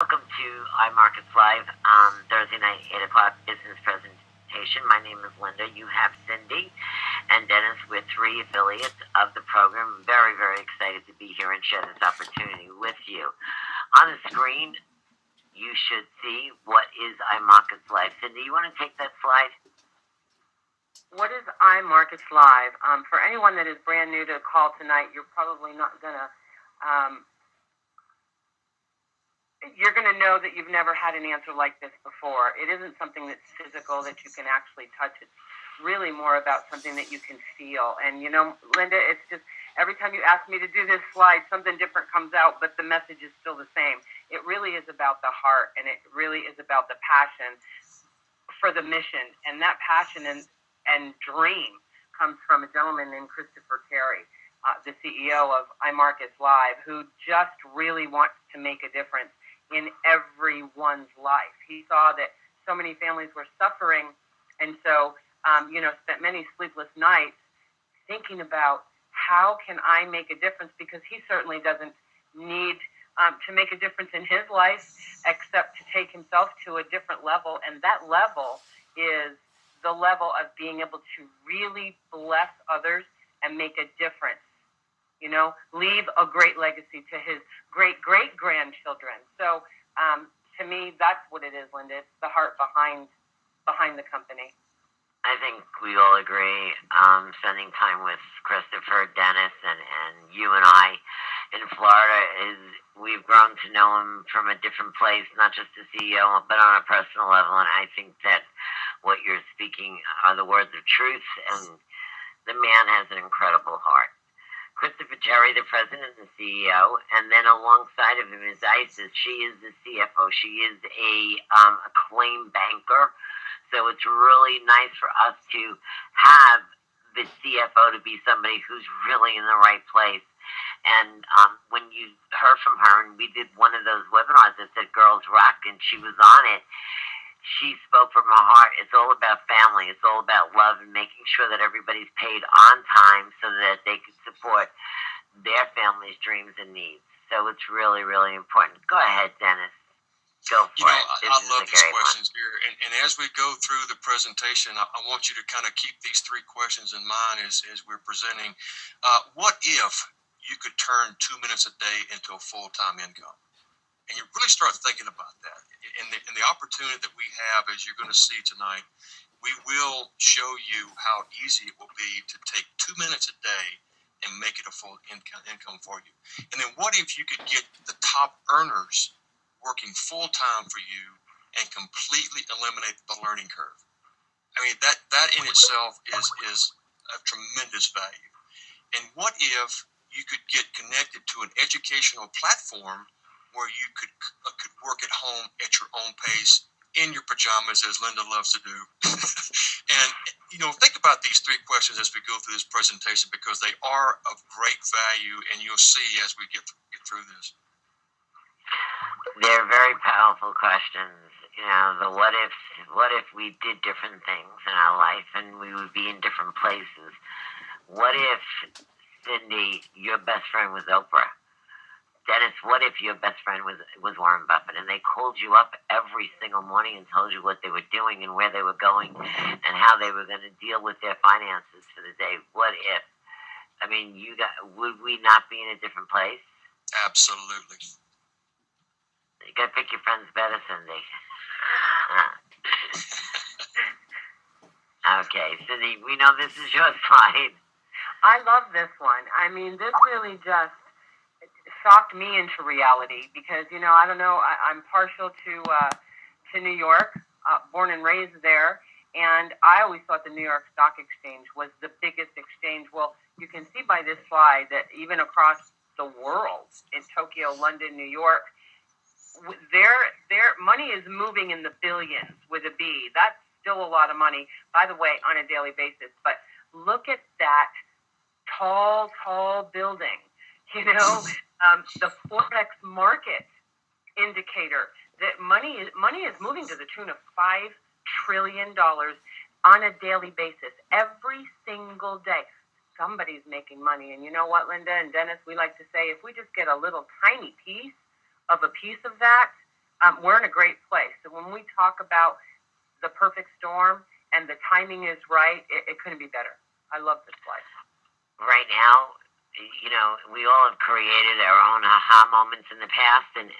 welcome to iMarketsLive Thursday night, 8 o'clock business presentation. My name is Linda. You have Cindy and Dennis. We're three affiliates of the program. Very, very excited to be here and share this opportunity with you. On the screen, you should see what is iMarketsLive. Cindy, you want to take that slide? What is iMarketsLive? For anyone that is brand new to the call tonight, you're probably not going to you're going to know that you've never had an answer like this before. It isn't something that's physical that you can actually touch. It's really more about something that you can feel. And, you know, Linda, it's just every time you ask me to do this slide, something different comes out, but the message is still the same. It really is about the heart, and it really is about the passion for the mission. And that passion and dream comes from a gentleman named Christopher Terry, the CEO of iMarketsLive, who just really wants to make a difference in everyone's life. He saw that so many families were suffering, and so, spent many sleepless nights thinking about how can I make a difference, because he certainly doesn't need to make a difference in his life except to take himself to a different level, and that level is the level of being able to really bless others and make a difference. Leave a great legacy to his great-great-grandchildren. So, to me, that's what it is, Linda. It's the heart behind the company. I think we all agree. Spending time with Christopher, Dennis, and you and I in Florida we've grown to know him from a different place, not just a CEO, but on a personal level. And I think that what you're speaking are the words of truth, and the man has an incredible heart. Christopher Terry, the president and CEO, and then alongside of him is Isis. She is the CFO. She is a acclaimed banker. So it's really nice for us to have the CFO to be somebody who's really in the right place. And when you heard from her, and we did one of those webinars that said Girls Rock, and she was on it, she spoke from her heart. It's all about family. It's all about love and making sure that everybody's paid on time so that they can support their family's dreams and needs. So it's really, really important. Go ahead, Dennis. Go for it. I love these questions here. And as we go through the presentation, I want you to kind of keep these three questions in mind as we're presenting. What if you could turn 2 minutes a day into a full-time income? And you really start thinking about that. And the opportunity that we have, as you're going to see tonight, we will show you how easy it will be to take 2 minutes a day and make it a full income for you. And then what if you could get the top earners working full-time for you and completely eliminate the learning curve? I mean, that in itself is a tremendous value. And what if you could get connected to an educational platform where you could work at home at your own pace, in your pajamas, as Linda loves to do. And, think about these three questions as we go through this presentation, because they are of great value, and you'll see as we get through this. They're very powerful questions. The what if we did different things in our life and we would be in different places? What if, Cindy, your best friend was Oprah? Dennis, what if your best friend was Warren Buffett, and they called you up every single morning and told you what they were doing and where they were going and how they were going to deal with their finances for the day? What if? I mean, would we not be in a different place? Absolutely. You got to pick your friends better, Cindy. Okay, Cindy, we know this is your slide. I love this one. I mean, this really just shocked me into reality because, I don't know, I'm partial to New York, born and raised there, and I always thought the New York Stock Exchange was the biggest exchange. Well, you can see by this slide that even across the world, in Tokyo, London, New York, their money is moving in the billions with a B. That's still a lot of money, by the way, on a daily basis. But look at that tall building. The Forex market indicator that money is moving to the tune of $5 trillion on a daily basis, every single day. Somebody's making money. And you know what, Linda and Dennis, we like to say, if we just get a little tiny piece of that, we're in a great place. So when we talk about the perfect storm and the timing is right, it couldn't be better. I love this life. Right now, we all have created our own aha moments in the past, and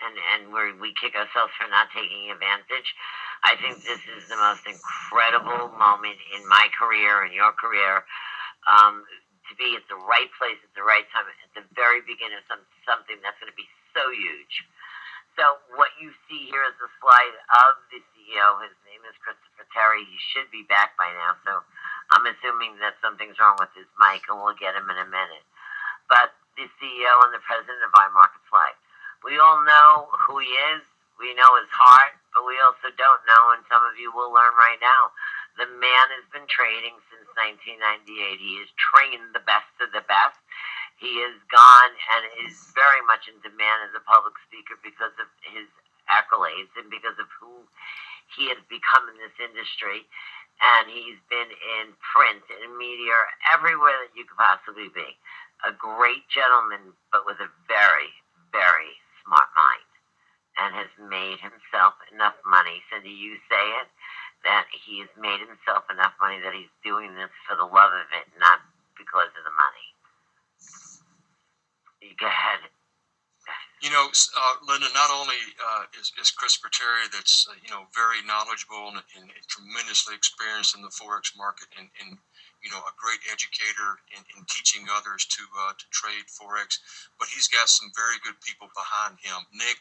we kick ourselves for not taking advantage. I think this is the most incredible moment in my career and your career, to be at the right place at the right time at the very beginning of something that's going to be so huge. So what you see here is a slide of the CEO. His name is Christopher Terry. He should be back by now, so I'm assuming that something's wrong with his mic, and we'll get him in a minute. But the CEO and the president of IMARKETSLIVE. We all know who he is. We know his heart, but we also don't know, and some of you will learn right now. The man has been trading since 1998. He has trained the best of the best. He has gone and is very much in demand as a public speaker because of his accolades and because of who he has become in this industry. And he's been in print and media everywhere that you could possibly be. A great gentleman, but with a very, very smart mind, and has made himself enough money. Cindy, you say it, that he has made himself enough money that he's doing this for the love of it, not because of the money. You go ahead. Linda, not only is Christopher Terry that's very knowledgeable and tremendously experienced in the Forex market and a great educator in teaching others to trade Forex, but he's got some very good people behind him. Nick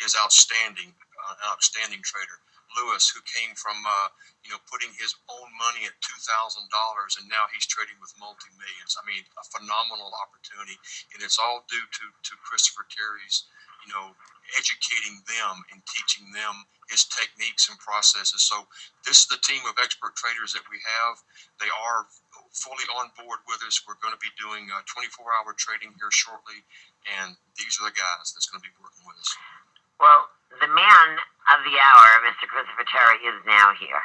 is outstanding, an outstanding trader. Lewis, who came from putting his own money at $2,000, and now he's trading with multi-millions. I mean, a phenomenal opportunity, and it's all due to Christopher Terry's educating them and teaching them his techniques and processes. So this is the team of expert traders that we have. They are fully on board with us. We're going to be doing 24-hour trading here shortly, and these are the guys that's going to be working with us. Well, the man of the hour, Mr. Christopher Terry, is now here.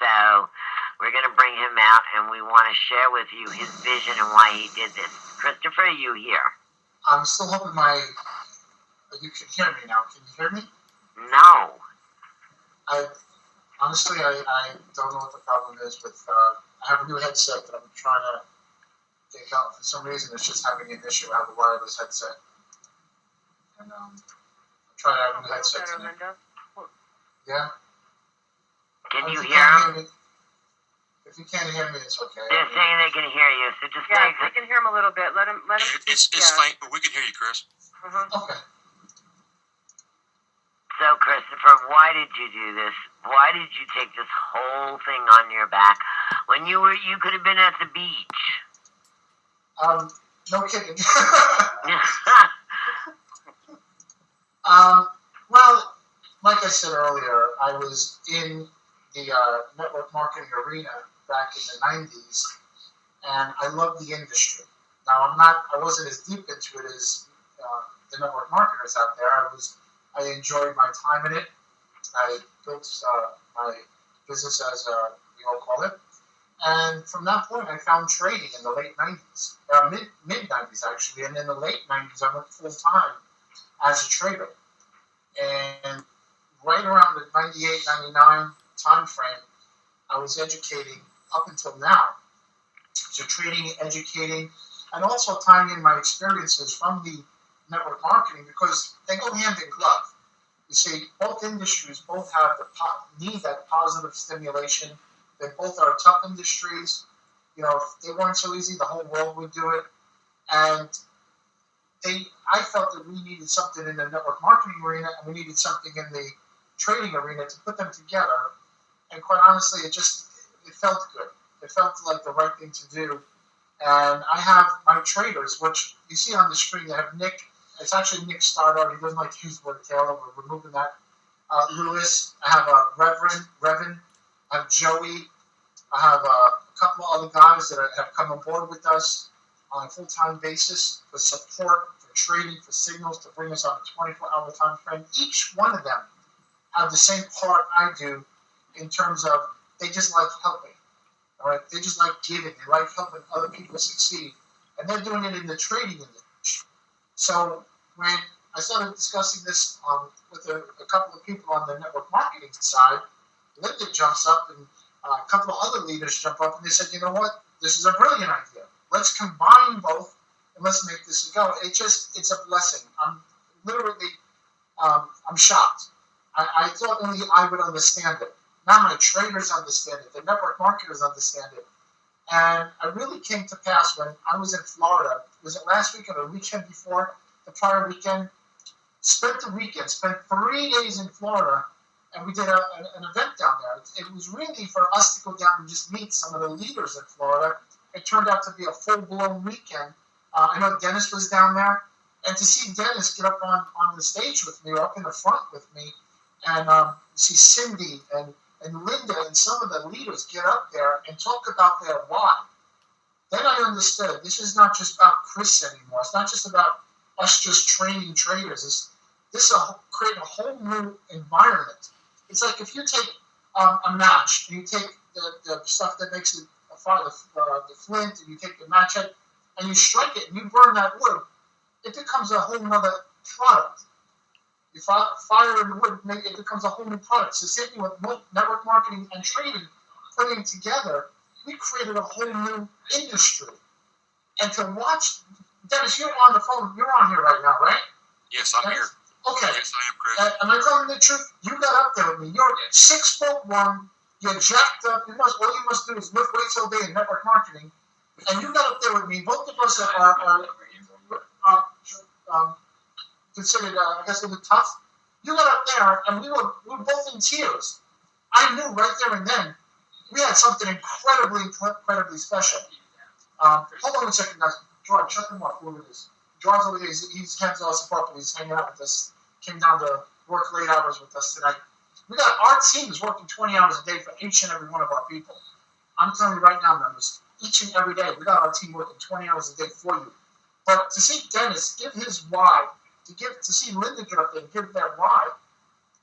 So we're going to bring him out, and we want to share with you his vision and why he did this. Christopher, are you here? I'm still hoping you can hear me now. Can you hear me? No. I don't know what the problem is with, I have a new headset that I'm trying to take out. For some reason, it's just having an issue. I have a wireless headset. And I'm trying to have a new headset today. Yeah? Can you hear him? If you can't hear me, it's okay. They're saying they can hear you, so just yeah, we can hear him a little bit. Let him. It's faint, but we can hear you, Chris. Okay. So, Christopher, why did you do this? Why did you take this whole thing on your back when you could have been at the beach? No kidding. Well, like I said earlier, I was in the network marketing arena back in the 90s, and I love the industry. Now, I wasn't as deep into it as the network marketers out there. I enjoyed my time in it. I built my business, as we all call it. And from that point, I found trading in the late 90s, mid-90s actually. And in the late 90s, I went full-time as a trader. And right around the 98, 99 time frame, I was educating up until now. So trading, educating, and also tying in my experiences from the network marketing, because they go hand in glove. You see, both industries both have need that positive stimulation. They both are tough industries. If they weren't so easy, the whole world would do it. And I felt that we needed something in the network marketing arena, and we needed something in the trading arena to put them together. And quite honestly, it felt good. It felt like the right thing to do. And I have my traders, which you see on the screen. I have Nick. It's actually Nick Stoddard. He doesn't like to use the word Taylor. We're removing that. Lewis. I have Revan. I have Joey. I have a couple of other guys that have come on board with us on a full-time basis for support, for trading, for signals, to bring us on a 24-hour time frame. Each one of them have the same part I do in terms of they just like helping. All right? They just like giving. They like helping other people succeed. And they're doing it in the trading industry. So when I started discussing this with a couple of people on the network marketing side. Linda jumps up and a couple of other leaders jump up and they said, you know what? This is a brilliant idea. Let's combine both and let's make this a go. It's a blessing. I'm literally, I'm shocked. I thought only I would understand it. Now my traders understand it. The network marketers understand it. And it really came to pass when I was in Florida. Was it last weekend or the weekend before? The prior weekend. Spent 3 days in Florida, and we did an event down there. It was really for us to go down and just meet some of the leaders in Florida. It turned out to be a full-blown weekend. I know Dennis was down there, and to see Dennis get up on the stage with me, or up in the front with me, and see Cindy and Linda and some of the leaders get up there and talk about their why. Then I understood this is not just about Chris anymore. It's not just about us just training traders. This is creating a whole new environment. It's like if you take a match and you take the stuff that makes it fire, the flint, and you take the match head and you strike it and you burn that wood, it becomes a whole nother product. You fire and wood, it becomes a whole new product. So same thing with network marketing and trading, putting together, we created a whole new industry. And to watch, Dennis, you're on the phone. You're on here right now, right? Yes, I'm here. Okay. Yes, I am, Chris. Am I telling the truth? You got up there with me. You're 6'1". You're jacked up. All you must do is lift weights all day in network marketing. And you got up there with me. Both of us are considered, I guess, a little bit tough. You got up there, and we were both in tears. I knew right there and then we had something incredibly special. Hold on a second, guys. George, shut them off. Who it is? George over there, he's hands all support, but he's hanging out with us. Came down to work late hours with us tonight. We got our team is working 20 hours a day for each and every one of our people. I'm telling you right now, members, each and every day, we got our team working 20 hours a day for you. But to see Dennis give his why, to see Linda get up there and give their why,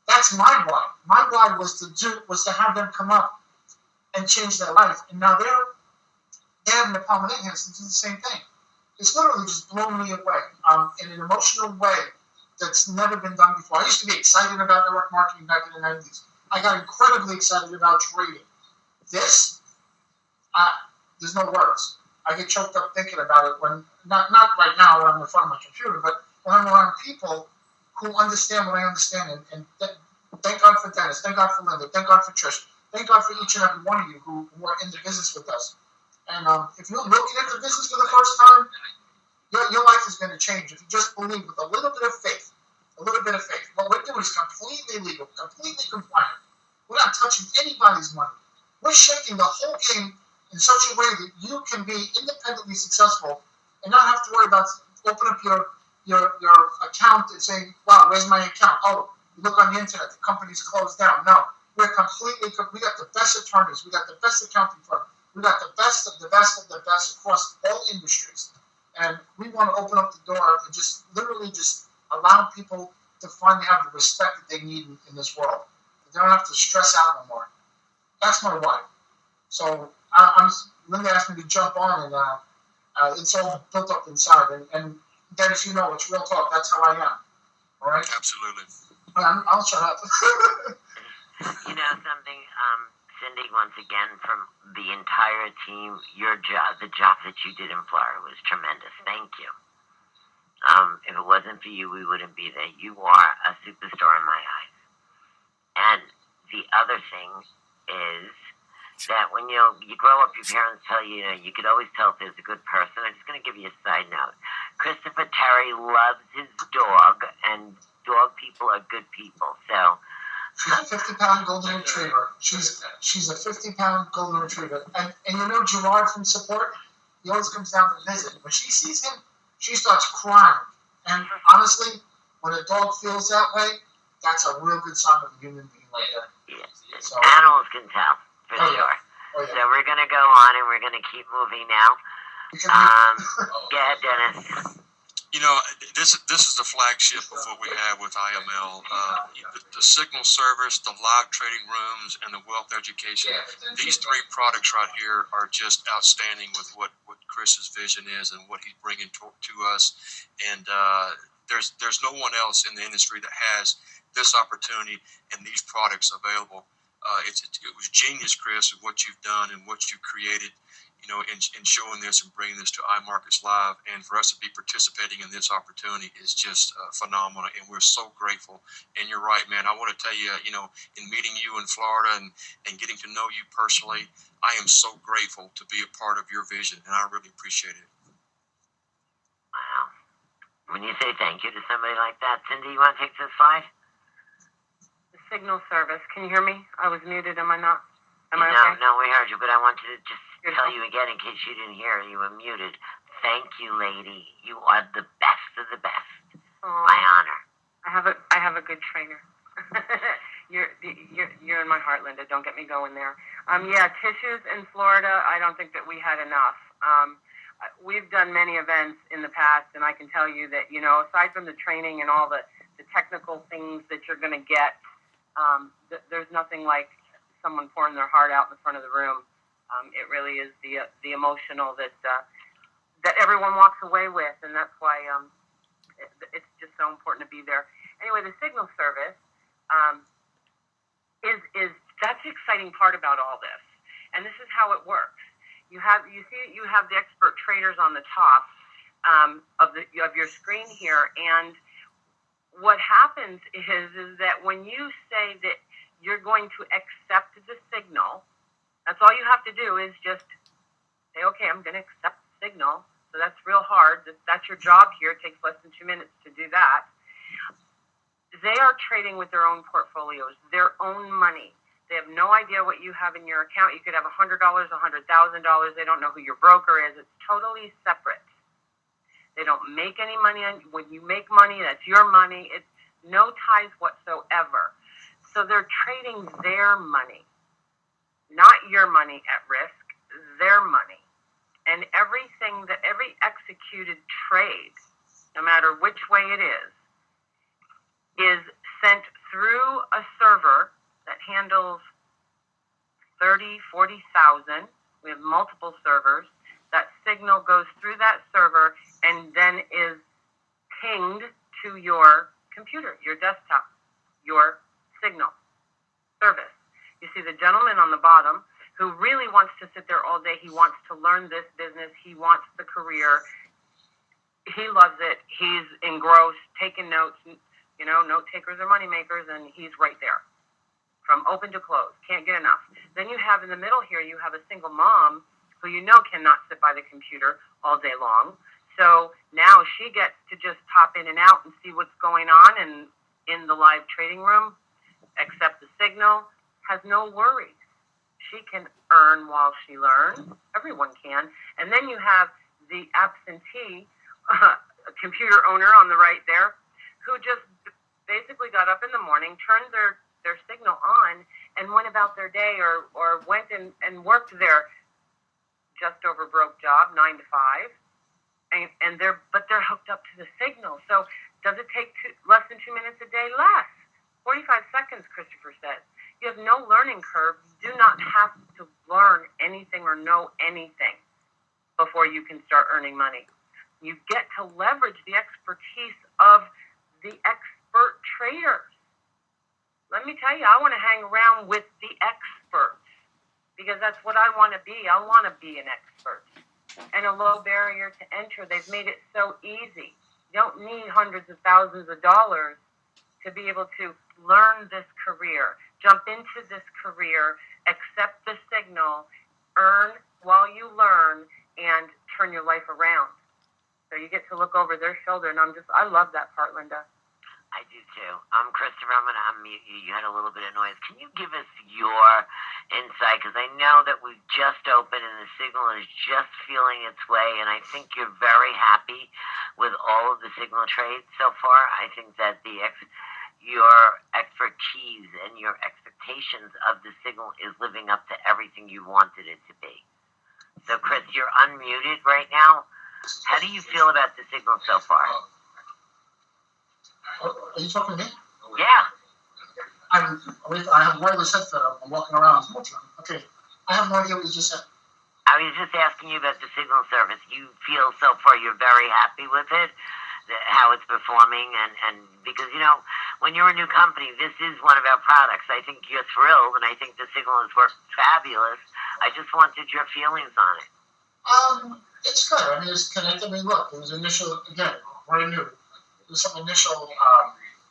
that's my why. My why was to have them come up and change their life. And now they're having the palm of their hands to do the same thing. It's literally just blown me away in an emotional way that's never been done before. I used to be excited about network marketing back in the 90s. I got incredibly excited about trading. This, there's no words. I get choked up thinking about it when, not right now when I'm in front of my computer, but when I'm around people who understand what I understand. And thank God for Dennis. Thank God for Linda. Thank God for Trish. Thank God for each and every one of you who are in the business with us. And if you're looking into business for the first time, your life is going to change if you just believe with a little bit of faith. What we're doing is completely legal, completely compliant. We're not touching anybody's money. We're shifting the whole game in such a way that you can be independently successful and not have to worry about open up your account and saying, wow, where's my account? Oh, you look on the internet, the company's closed down. No, we got the best attorneys. We got the best accounting firm. We got the best of the best of the best across all industries. And we want to open up the door and just literally just allow people to finally have the respect that they need in this world. They don't have to stress out no more. That's my why. So Linda asked me to jump on, and it's all built up inside. And Dennis, you know, it's real talk. That's how I am. All right? Absolutely. I'll shut up. You know something, Cindy, once again, from the entire team, the job that you did in Florida was tremendous. Thank you. If it wasn't for you, we wouldn't be there. You are a superstar in my eyes. And the other thing is that when you grow up, your parents tell you, you could always tell if there's a good person. I'm just going to give you a side note. Christopher Terry loves his dog, and dog people are good people. So she's a 50-pound golden retriever. She's a 50-pound golden retriever. And you know Gerard from support? He always comes down to visit. When she sees him, she starts crying. And honestly, when a dog feels that way, that's a real good sign of a human being like that. Yeah. So, animals can tell, for sure. Oh, yeah. So we're going to go on, and we're going to keep moving now. Go ahead, Dennis. You know, this is the flagship of what we have with IML. The signal service, the live trading rooms, and the wealth education. These three products right here are just outstanding with what Chris's vision is and what he's bringing to us. And there's no one else in the industry that has this opportunity and these products available. It was genius, Chris, of what you've done and what you've created, in showing this and bringing this to iMarketsLive, and for us to be participating in this opportunity is just phenomenal, and we're so grateful. And you're right, man. I want to tell you, in meeting you in Florida and getting to know you personally, I am so grateful to be a part of your vision, and I really appreciate it. Wow. When you say thank you to somebody like that, Cindy, you want to take this slide? The signal service. Can you hear me? I was muted. Am I not? Am I No, okay? no, we heard you, but I want to just You're tell fine. you again in case you didn't hear, you were muted. Thank you, lady. You are the best of the best. Aw. My honor. I have a good trainer. you're in my heart, Linda. Don't get me going there. Yeah, tissues in Florida. I don't think that we had enough. We've done many events in the past, and I can tell you that aside from the training and all the technical things that you're going to get, there's nothing like someone pouring their heart out in the front of the room. It really is the emotional that everyone walks away with, and that's why it's just so important to be there. Anyway, the signal service is that's the exciting part about all this, and this is how it works. You have the expert traders on the top of your screen here, and what happens is that when you say that you're going to accept the signal, that's all you have to do is just say, okay, I'm going to accept the signal. So that's real hard. That's your job here. It takes less than 2 minutes to do that. They are trading with their own portfolios, their own money. They have no idea what you have in your account. You could have $100, $100,000. They don't know who your broker is. It's totally separate. They don't make any money. When you make money, that's your money. It's no ties whatsoever. So they're trading their money, not your money at risk, their money. And every executed trade, no matter which way it is sent through a server that handles 30, 40,000. We have multiple servers. That signal goes through that server and then is pinged to your computer, your desktop, your signal service. You see the gentleman on the bottom who really wants to sit there all day. He wants to learn this business. He wants the career. He loves it. He's engrossed, taking notes. Note takers are money makers, and he's right there from open to close. Can't get enough. Then you have in the middle here, you have a single mom who cannot sit by the computer all day long. So now she gets to just pop in and out and see what's going on and in the live trading room, accept the signal, has no worries. She can earn while she learns. Everyone can. And then you have the absentee computer owner on the right there who just basically got up in the morning, turned their signal on, and went about their day or went and worked their just over broke job, 9 to 5. And they're hooked up to the signal. So does it take less than 2 minutes a day? Less. 45 seconds, Christopher said. You have no learning curve. You do not have to learn anything or know anything before you can start earning money. You get to leverage the expertise of the expert traders. Let me tell you, I want to hang around with the experts because that's what I want to be. I want to be an expert. And a low barrier to enter. They've made it so easy. You don't need hundreds of thousands of dollars to be able to learn this career, jump into this career, accept the signal, earn while you learn, and turn your life around. So you get to look over their shoulder, and I love that part, Linda. I do too. Christopher, I'm going to unmute you. You had a little bit of noise. Can you give us your insight? Because I know that we've just opened and the signal is just feeling its way, and I think you're very happy with all of the signal trades so far. I think that your expertise and your expectations of the signal is living up to everything you wanted it to be. So, Chris, you're unmuted right now. How do you feel about the signal so far? Are you talking to me? Yeah. I have wireless headset. I'm walking around. Okay. I have no idea what you just said. I was just asking you about the signal service. You feel so far you're very happy with it, how it's performing, and because when you're a new company, this is one of our products. I think you're thrilled, and I think the signal has worked fabulous. I just wanted your feelings on it. It's good. I mean, it's connected. I mean, look, it was initial, again, brand new. There was some initial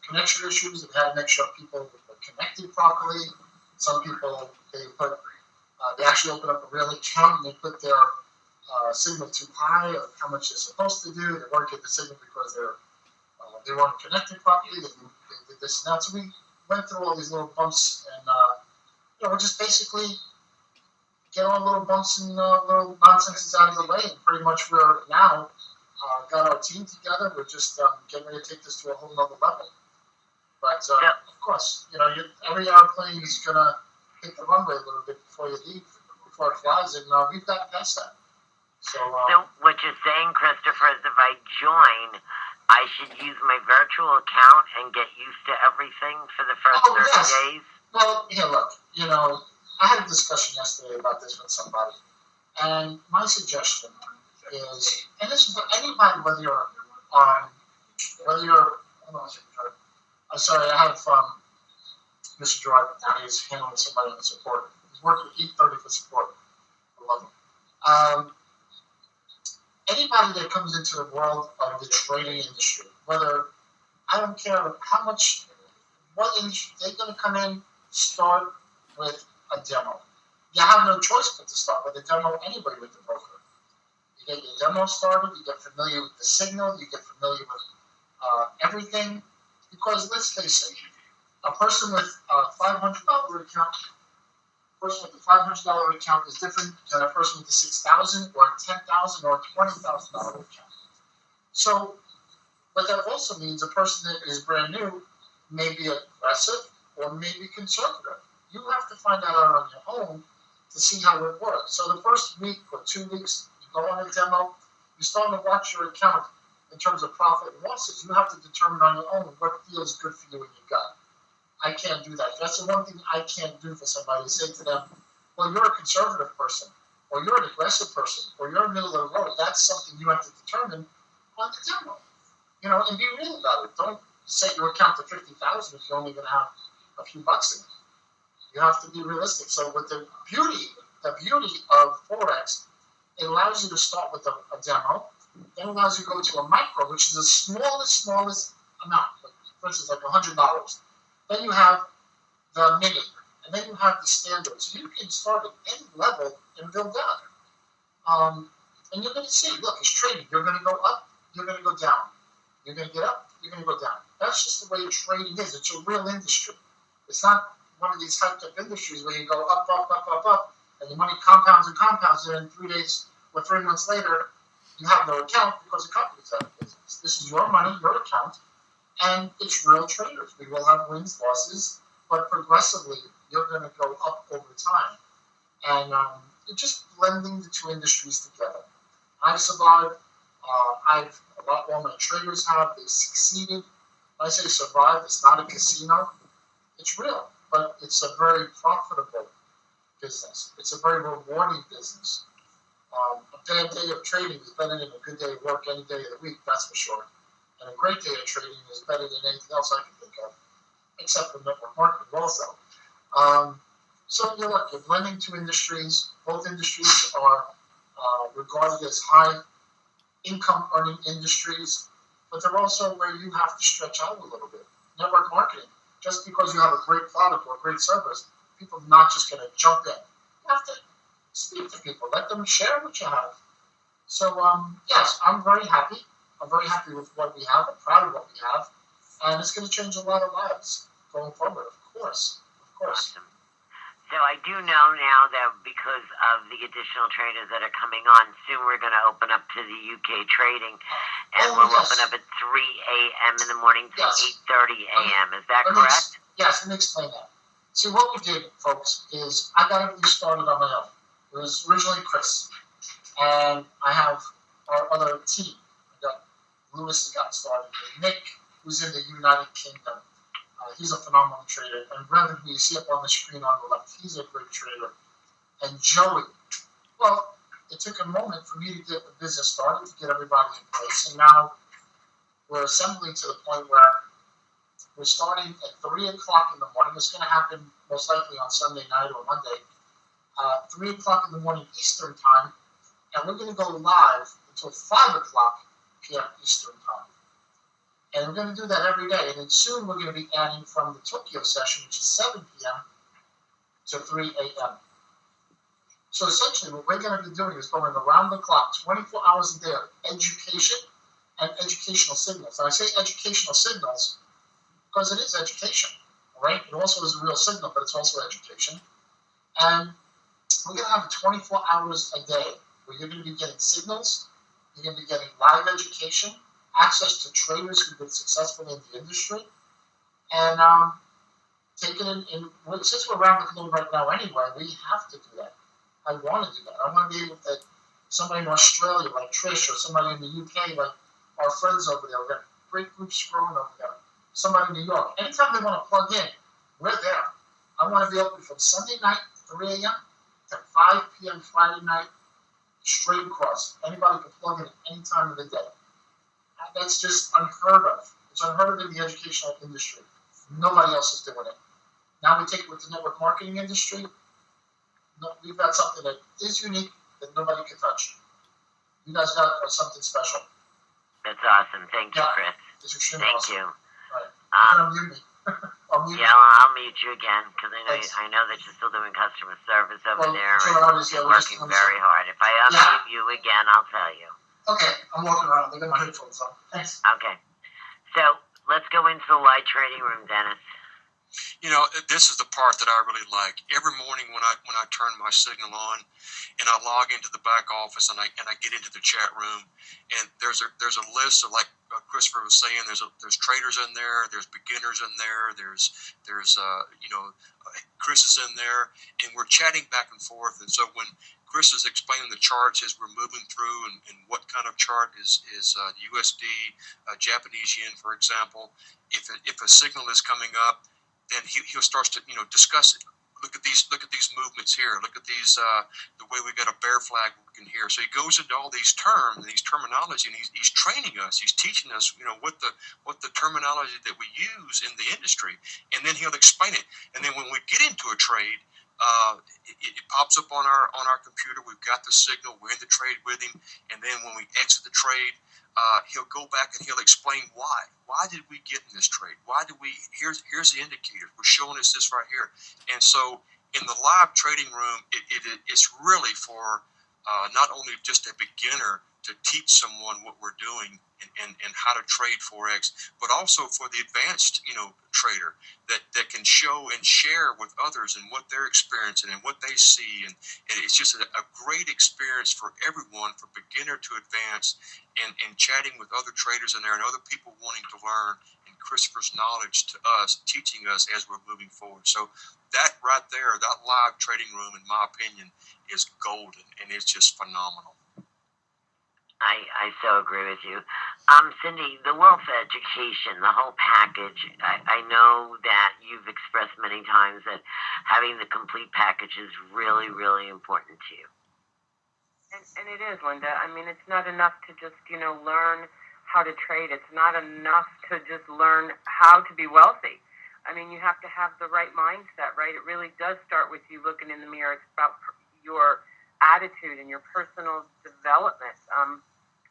connection issues that had to make sure people were connected properly. Some people, they actually opened up a real account and they put their signal too high of how much they're supposed to do. They weren't getting the signal because they weren't connected properly. They did this and that. So we went through all these little bumps, and we're just basically get all little bumps and little nonsenses out of the way. And pretty much we're now got our team together. We're just getting ready to take this to a whole nother level. But of course, every airplane is gonna hit the runway a little bit before you leave, before it flies, and we've got past that. So what you're saying, Christopher, is if I join, I should use my virtual account and get used to everything for the first 30 days? Well, look, I had a discussion yesterday about this with somebody, and my suggestion is, and this is for anybody, whether you're, sorry, I have Mr. Gerard now. He's handling somebody in support. He's working at 8:30 for support. I love him. Anybody that comes into the world of the trading industry, whether, I don't care how much, what industry, they're going to come in, start with a demo. You have no choice but to start with a demo anyway with the broker. You get your demo started, you get familiar with the signal, you get familiar with everything, because let's face it, a person with a $500 account, is different than a person with a $6,000 or $10,000 or $20,000 account. So, what that also means, a person that is brand new may be aggressive or may be conservative. You have to find that out on your own to see how it works. So the first week or 2 weeks, you go on a demo, you start to watch your account in terms of profit and losses. You have to determine on your own what feels good for you in your gut. I can't do that. That's the one thing I can't do for somebody. Say to them, well, you're a conservative person, or you're an aggressive person, or you're middle of the road. That's something you have to determine on the demo. And be real about it. Don't set your account to 50,000 if you're only going to have a few bucks in it. You have to be realistic. So with the beauty of Forex, it allows you to start with a demo, then allows you to go to a micro, which is the smallest amount, for instance, like $100. Then you have the mini, and then you have the standard. So you can start at any level and build down. And you're going to see, look, it's trading. You're going to go up, you're going to go down. You're going to get up, you're going to go down. That's just the way trading is. It's a real industry. It's not one of these hyped up industries where you go up, and your money compounds and compounds, and in 3 days or 3 months later, you have no account because the company's out of business. This is your money, your account, and it's real traders. We will have wins, losses, but progressively, you're going to go up over time. And just blending the two industries together. I've survived. All my traders have. They succeeded. When I say survive, it's not a casino. It's real, but it's a very profitable business. It's a very rewarding business. A bad day of trading is better than a good day of work any day of the week, that's for sure. And a great day of trading is better than anything else I can think of, except for network marketing also. So you're blending two industries. Both industries are regarded as high income earning industries, but they're also where you have to stretch out a little bit. Network marketing, just because you have a great product or a great service, people are not just going to jump in. You have to speak to people, let them share what you have. So yes, I'm very happy. I'm very happy with what we have. I'm proud of what we have, and it's going to change a lot of lives going forward. Of course. Awesome. So I do know now that because of the additional traders that are coming on, soon we're going to open up to the UK trading, and we'll open up at 3 a.m. in the morning to 8:30 a.m. Is that correct? Yes, let me explain that. See, what we did, folks, is I got everything started on my own. It was originally Chris, and I have our other team. Lewis has got started. Nick, who's in the United Kingdom, he's a phenomenal trader. And Brendan, who you see up on the screen on the left, he's a great trader. And Joey, well, it took a moment for me to get the business started, to get everybody in place. And now we're assembling to the point where we're starting at 3 o'clock in the morning. It's going to happen most likely on Sunday night or Monday. 3 o'clock in the morning Eastern time, and we're going to go live until 5 o'clock p.m. Eastern time. And we're going to do that every day. And then soon we're going to be adding from the Tokyo session, which is 7 p.m. to 3 a.m. So essentially what we're going to be doing is going around the clock, 24 hours a day of education and educational signals. And I say educational signals because it is education, right? It also is a real signal, but it's also education. And we're going to have 24 hours a day where you're going to be getting signals, you're going to be getting live education, access to traders who've been successful in the industry, and taking in since we're around the globe right now anyway, we have to do that. I want to do that. I want to be able to, somebody in Australia like Trish or somebody in the UK like our friends over there, we've got great groups growing over there, somebody in New York. Anytime they want to plug in, we're there. I want to be open from Sunday night, 3 a.m. to 5 p.m. Friday night, straight across. Anybody can plug in at any time of the day. That's just unheard of. It's unheard of in the educational industry. Nobody else is doing it. Now we take it with the network marketing industry. We've got something that is unique that nobody can touch. You guys got something special. That's awesome. Thank you, Chris. It's extremely Thank awesome. you. Right. You're gonna mute me. Yeah, I'll mute you again because I know that you're still doing customer service over there and working very hard. If I unmute you again, I'll tell you. Okay, I'm walking around. I got my headphones on. Thanks. Okay, so let's go into the live trading room, Dennis. You know, this is the part that I really like. Every morning when I turn my signal on, and I log into the back office and I get into the chat room, and there's a list of, like Christopher was saying, there's traders in there, there's beginners in there, there's Chris is in there, and we're chatting back and forth. And so when Chris is explaining the charts as we're moving through, and what kind of chart is USD, Japanese yen, for example, if a signal is coming up, then he'll start to discuss it. Look at these movements here. Look at these the way we got a bear flag working here. So he goes into all these terms and these terminology, and he's training us. He's teaching us what the terminology that we use in the industry, and then he'll explain it. And then when we get into a trade, it pops up on our computer. We've got the signal. We're in the trade with him, and then when we exit the trade, he'll go back and he'll explain why. Why did we get in this trade? Why did we? Here's the indicator. We're showing us this right here. And so in the live trading room, it's really for not only just a beginner to teach someone what we're doing and how to trade Forex, but also for the advanced trader that can show and share with others and what they're experiencing and what they see. And it's just a great experience for everyone, from beginner to advanced, and chatting with other traders in there and other people wanting to learn, and Christopher's knowledge to us, teaching us as we're moving forward. So that right there, that live trading room, in my opinion, is golden, and it's just phenomenal. I so agree with you. Cindy, the wealth education, the whole package, I know that you've expressed many times that having the complete package is really, really important to you. And it is, Linda. I mean, it's not enough to just, learn how to trade. It's not enough to just learn how to be wealthy. I mean, you have to have the right mindset, right? It really does start with you looking in the mirror. It's about your attitude and your personal development.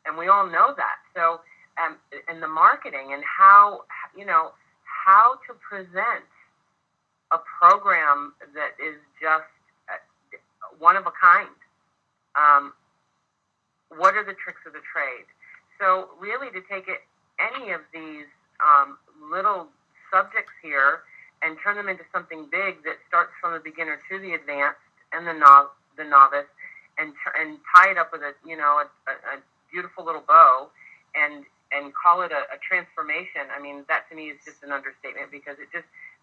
And we all know that. So, and the marketing and how to present a program that is just one of a kind. What are the tricks of the trade? So really, to take any of these little subjects here and turn them into something big that starts from the beginner to the advanced and the novice, and tie it up with a beautiful little bow and call it a transformation. I mean, that to me is just an understatement, because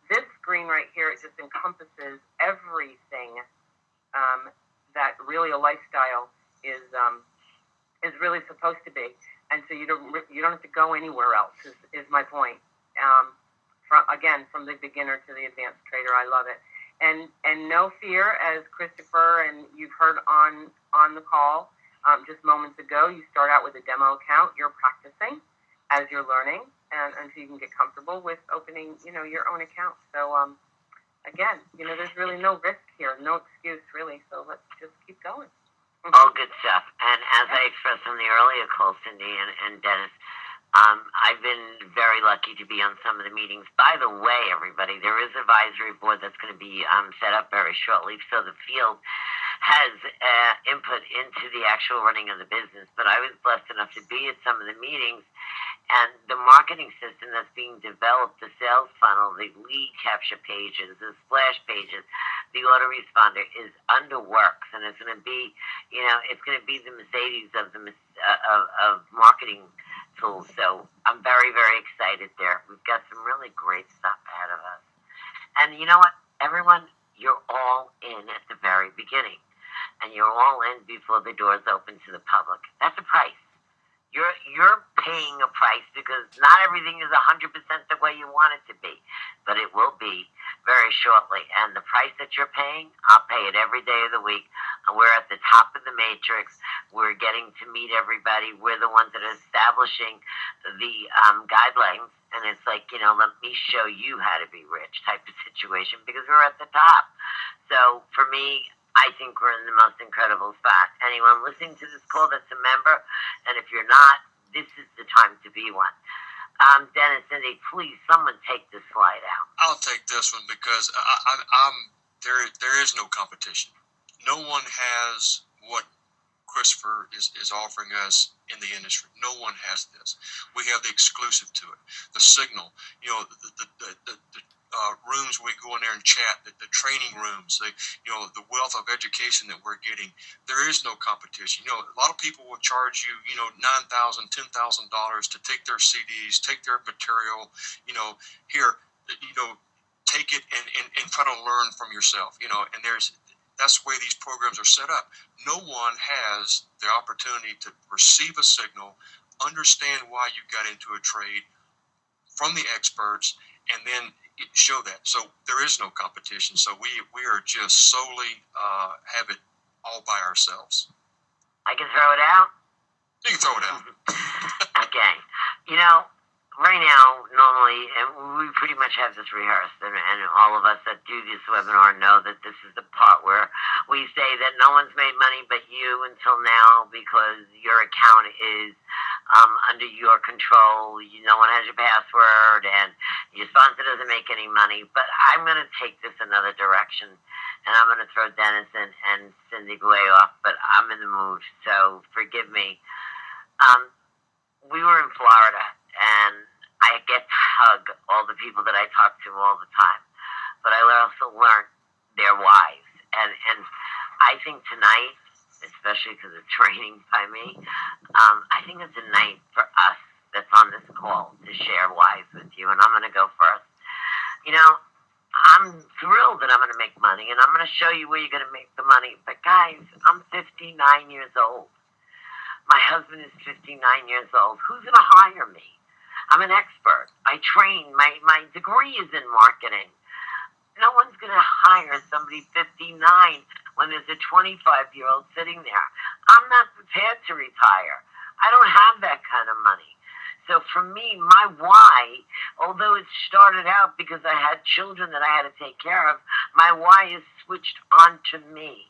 this screen right here, it just encompasses everything that really a lifestyle is really supposed to be. And so you don't have to go anywhere else is my point. From the beginner to the advanced trader, I love it. And no fear, as Christopher and you've heard on the call just moments ago, you start out with a demo account. You're practicing as you're learning and until you can get comfortable with opening, your own account. So, again, there's really no risk here, no excuse really. So let's just keep going. All good stuff. And as I expressed on the earlier call, Cindy and Dennis, I've been very lucky to be on some of the meetings. By the way, everybody, there is an advisory board that's going to be set up very shortly, so the field has input into the actual running of the business. But I was blessed enough to be at some of the meetings, and the marketing system that's being developed, the sales funnel, the lead capture pages, the splash pages, the autoresponder is under works, and it's going to be, it's going to be the Mercedes of of marketing tools. So I'm very, very excited there. We've got some really great stuff ahead of us. And you know what, everyone, you're all in at the very beginning, and you're all in before the doors open to the public. That's a price. You're paying a price because not everything is 100% the way you want it to be, but it will be very shortly. And the price that you're paying, I'll pay it every day of the week. We're at the top of the matrix. We're getting to meet everybody. We're the ones that are establishing the guidelines. And it's like, let me show you how to be rich type of situation because we're at the top. So for me, I think we're in the most incredible spot. Anyone listening to this call that's a member, and if you're not, this is the time to be one. Dennis, Cindy, please, someone take this slide out. I'll take this one because there is no competition. No one has what Christopher is offering us in the industry. No one has this. We have the exclusive to it. The signal, the rooms we go in there and chat, the training rooms, the wealth of education that we're getting. There is no competition. A lot of people will charge you, $9,000, $10,000 to take their CDs, take their material, here, take it and try to learn from yourself, and that's the way these programs are set up. No one has the opportunity to receive a signal, understand why you got into a trade from the experts, and then show that. So there is no competition. So we are just solely have it all by ourselves. I can throw it out? You can throw it out. Okay. Right now, normally, and we pretty much have this rehearsed, and all of us that do this webinar know that this is the part where we say that no one's made money but you until now because your account is under your control. No one has your password, and your sponsor doesn't make any money. But I'm going to take this another direction, and I'm going to throw Dennis and Cindy way off, but I'm in the mood, so forgive me. We were in Florida, and I get to hug all the people that I talk to all the time. But I also learned their whys. And I think tonight, especially because it's raining by me, I think it's a night for us that's on this call to share whys with you. And I'm going to go first. I'm thrilled that I'm going to make money, and I'm going to show you where you're going to make the money. But guys, I'm 59 years old. My husband is 59 years old. Who's going to hire me? I'm an expert. I train. My degree is in marketing. No one's going to hire somebody 59 when there's a 25-year-old sitting there. I'm not prepared to retire. I don't have that kind of money. So for me, my why, although it started out because I had children that I had to take care of, my why is switched on to me.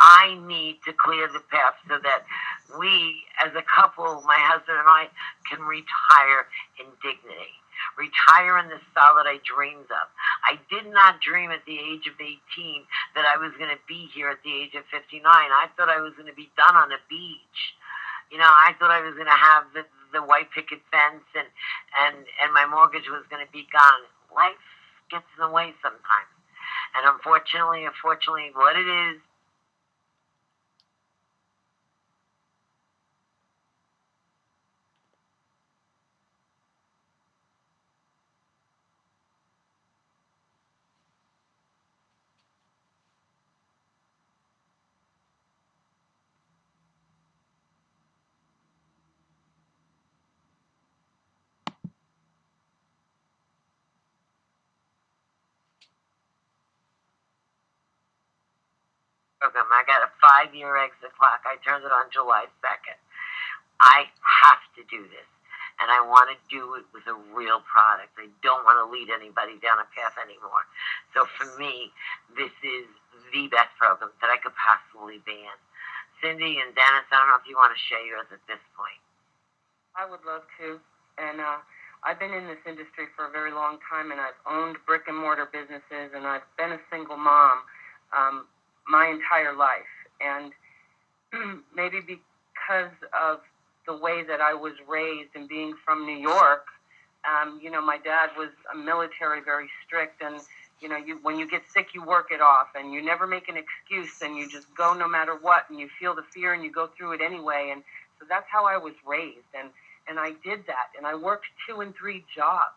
I need to clear the path so that we, as a couple, my husband and I, can retire in dignity. Retire in the style that I dreamed of. I did not dream at the age of 18 that I was going to be here at the age of 59. I thought I was going to be done on a beach. I thought I was going to have the white picket fence and my mortgage was going to be gone. Life gets in the way sometimes. And unfortunately, what it is, program. I got a 5-year exit clock. I turned it on July 2nd. I have to do this. and I want to do it with a real product. I don't want to lead anybody down a path anymore. So for me, this is the best program that I could possibly be in. Cindy and Dennis, I don't know if you want to share yours at this point. I would love to. And I've been in this industry for a very long time, and I've owned brick and mortar businesses, and I've been a single mom my entire life. And maybe because of the way that I was raised and being from New York, my dad was a military, very strict, and when you get sick, you work it off, and you never make an excuse, and you just go no matter what, and you feel the fear, and you go through it anyway. And so that's how I was raised, and I did that, and I worked 2 and 3 jobs.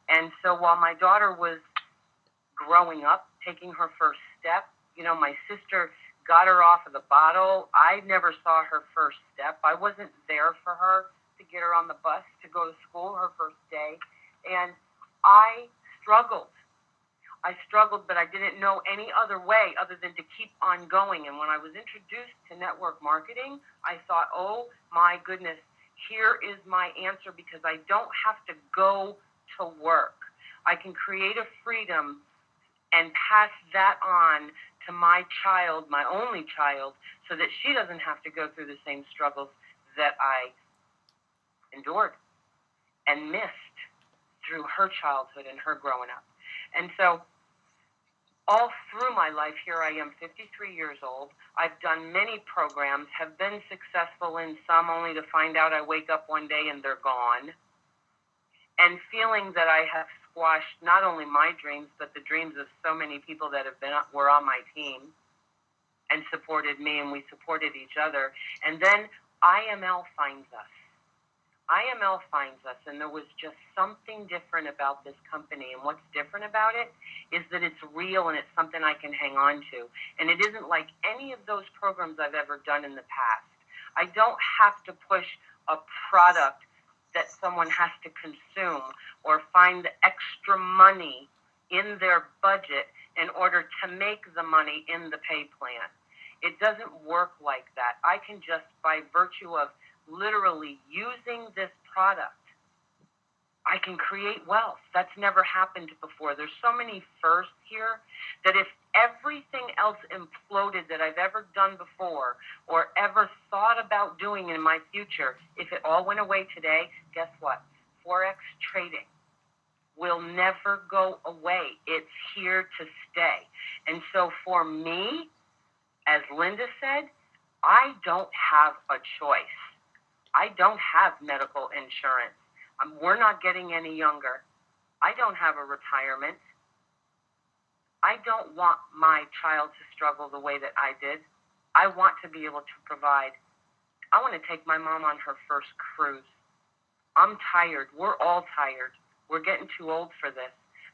And so while my daughter was growing up, taking her first step, my sister got her off of the bottle. I never saw her first step. I wasn't there for her to get her on the bus to go to school her first day, and I struggled. But I didn't know any other way other than to keep on going. And when I was introduced to network marketing, I thought, oh my goodness, here is my answer, because I don't have to go to work. I can create a freedom and pass that on to my child, my only child, so that she doesn't have to go through the same struggles that I endured and missed through her childhood and her growing up. And so all through my life, here I am, 53 years old. I've done many programs, have been successful in some, only to find out I wake up one day and they're gone. And feeling that I have squashed not only my dreams, but the dreams of so many people that were on my team and supported me, and we supported each other. And then IML finds us. IML finds us, and there was just something different about this company. And what's different about it is that it's real, and it's something I can hang on to. And it isn't like any of those programs I've ever done in the past. I don't have to push a product that someone has to consume or find the extra money in their budget in order to make the money in the pay plan. It doesn't work like that. I can just, by virtue of literally using this product, I can create wealth. That's never happened before. There's so many firsts here that if everything else imploded that I've ever done before or ever thought about doing in my future, if it all went away today, guess what? Forex trading will never go away. It's here to stay. And so for me, as Linda said, I don't have a choice. I don't have medical insurance. We're not getting any younger. I don't have a retirement. I don't want my child to struggle the way that I did. I want to be able to provide. I want to take my mom on her first cruise. I'm tired. We're all tired. We're getting too old for this.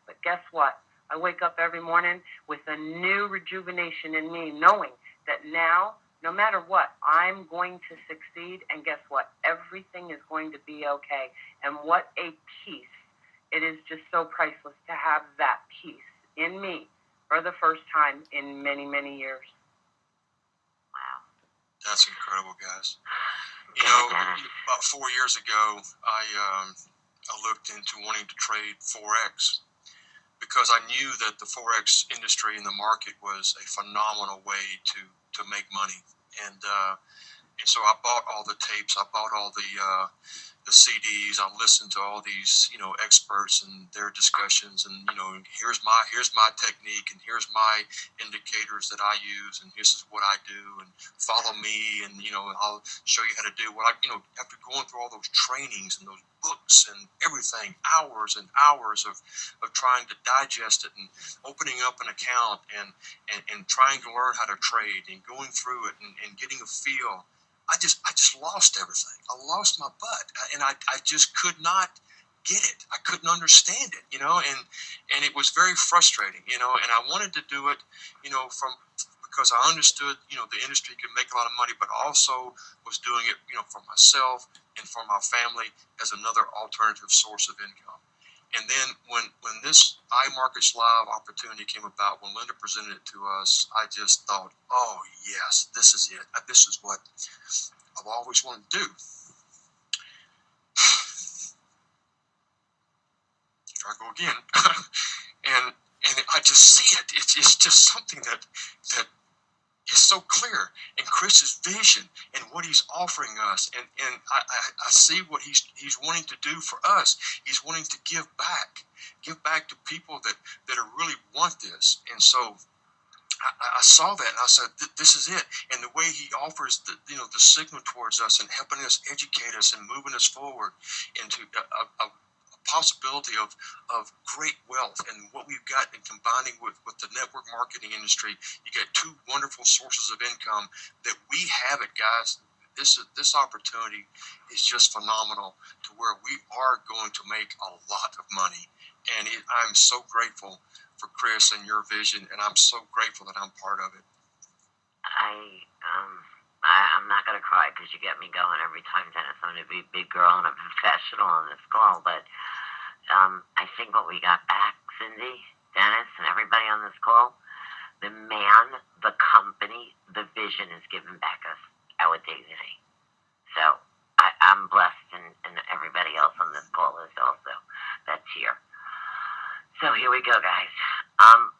But guess what? I wake up every morning with a new rejuvenation in me, knowing that now, no matter what, I'm going to succeed. And guess what? Everything is going to be okay. And what a peace. It is just so priceless to have that peace in me for the first time in many, many years. Wow. That's incredible, guys. About 4 years ago, I looked into wanting to trade Forex because I knew that the Forex industry in the market was a phenomenal way to make money. And so I bought all the tapes, I bought all the CDs, I listened to all these, experts and their discussions, and, here's my technique, and here's my indicators that I use, and this is what I do, and follow me, and, I'll show you how to do what after going through all those trainings and those books and everything, hours and hours of trying to digest it and opening up an account and trying to learn how to trade and going through it and getting a feel. I just lost everything. I lost my butt, and I just could not get it. I couldn't understand it, and it was very frustrating, and I wanted to do it, because I understood, the industry could make a lot of money, but also was doing it, for myself and for my family as another alternative source of income. And then when this iMarketsLive opportunity came about, when Linda presented it to us, I just thought, oh, yes, this is it. This is what I've always wanted to do. I go again, and I just see it. It's just something that is so clear in Chris's vision and what he's offering us, and I see what he's wanting to do for us. He's wanting to give back to people that are really want this, and so I saw that and I said, this is it. And the way he offers the signal towards us and helping us educate us and moving us forward into a possibility of great wealth, and what we've got in combining with the network marketing industry, you get two wonderful sources of income that we have it, guys. This opportunity is just phenomenal, to where we are going to make a lot of money. And I'm so grateful for Chris and your vision, and I'm so grateful that I'm part of it. I'm not going to cry because you get me going every time, Dennis. I'm going to be a big girl and a professional on this call, but I think what we got back, Cindy, Dennis, and everybody on this call, the man, the company, the vision is giving back us our dignity. So I'm blessed, and everybody else on this call is also. That's here. So here we go, guys.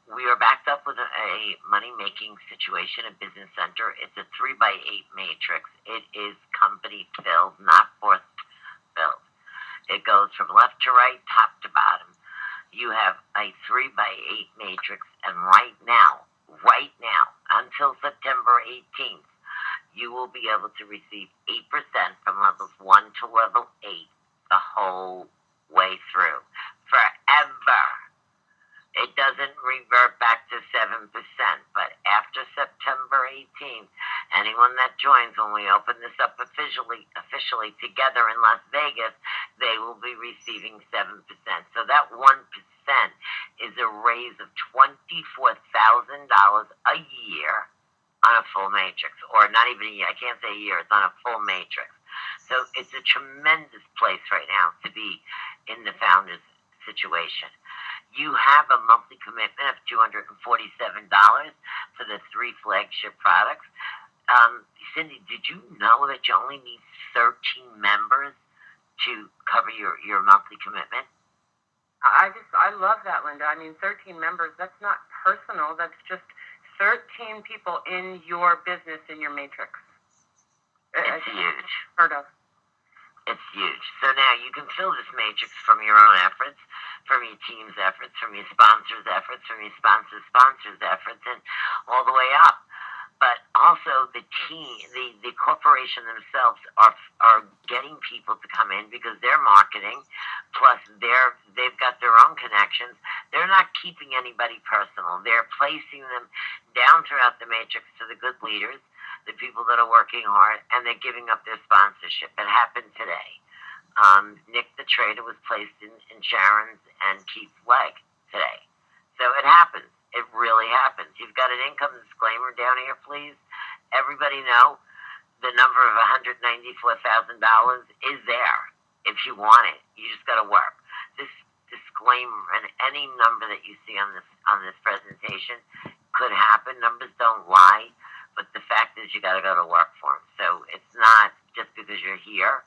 We are backed up with a money-making situation at Business Center. It's a 3x8 matrix. It is company-filled, not force-filled. It goes from left to right, top to bottom. You have a 3x8 matrix, and right now, until September 18th, you will be able to receive 8% from levels 1 to level 8 the whole way through. Forever. It doesn't revert back to 7%, but after September 18th, anyone that joins when we open this up officially together in Las Vegas, they will be receiving 7%. So that 1% is a raise of $24,000 a year on a full matrix, or not even a year. I can't say a year. It's on a full matrix. So it's a tremendous place right now to be in the founders situation. You have a monthly commitment of $247 for the 3 flagship products. Cindy, did you know that you only need 13 members to cover your monthly commitment? I love that, Linda. I mean, 13 members, that's not personal. That's just 13 people in your business, in your matrix. It's huge. Heard of. It's huge. So now you can fill this matrix from your own efforts, from your team's efforts, from your sponsors' efforts, from your sponsors' efforts, and all the way up. But also the team, the corporation themselves are getting people to come in because they're marketing, plus they've got their own connections. They're not keeping anybody personal. They're placing them down throughout the matrix to the good leaders, the people that are working hard, and they're giving up their sponsorship. It happened today. Nick the Trader was placed in Sharon's and Keith's leg today. So it happens. It really happens. You've got an income disclaimer down here, please. Everybody know the number of $194,000 is there if you want it. You just got to work. This disclaimer and any number that you see on this presentation could happen. Numbers don't lie. But the fact is you got to go to work for them. So it's not just because you're here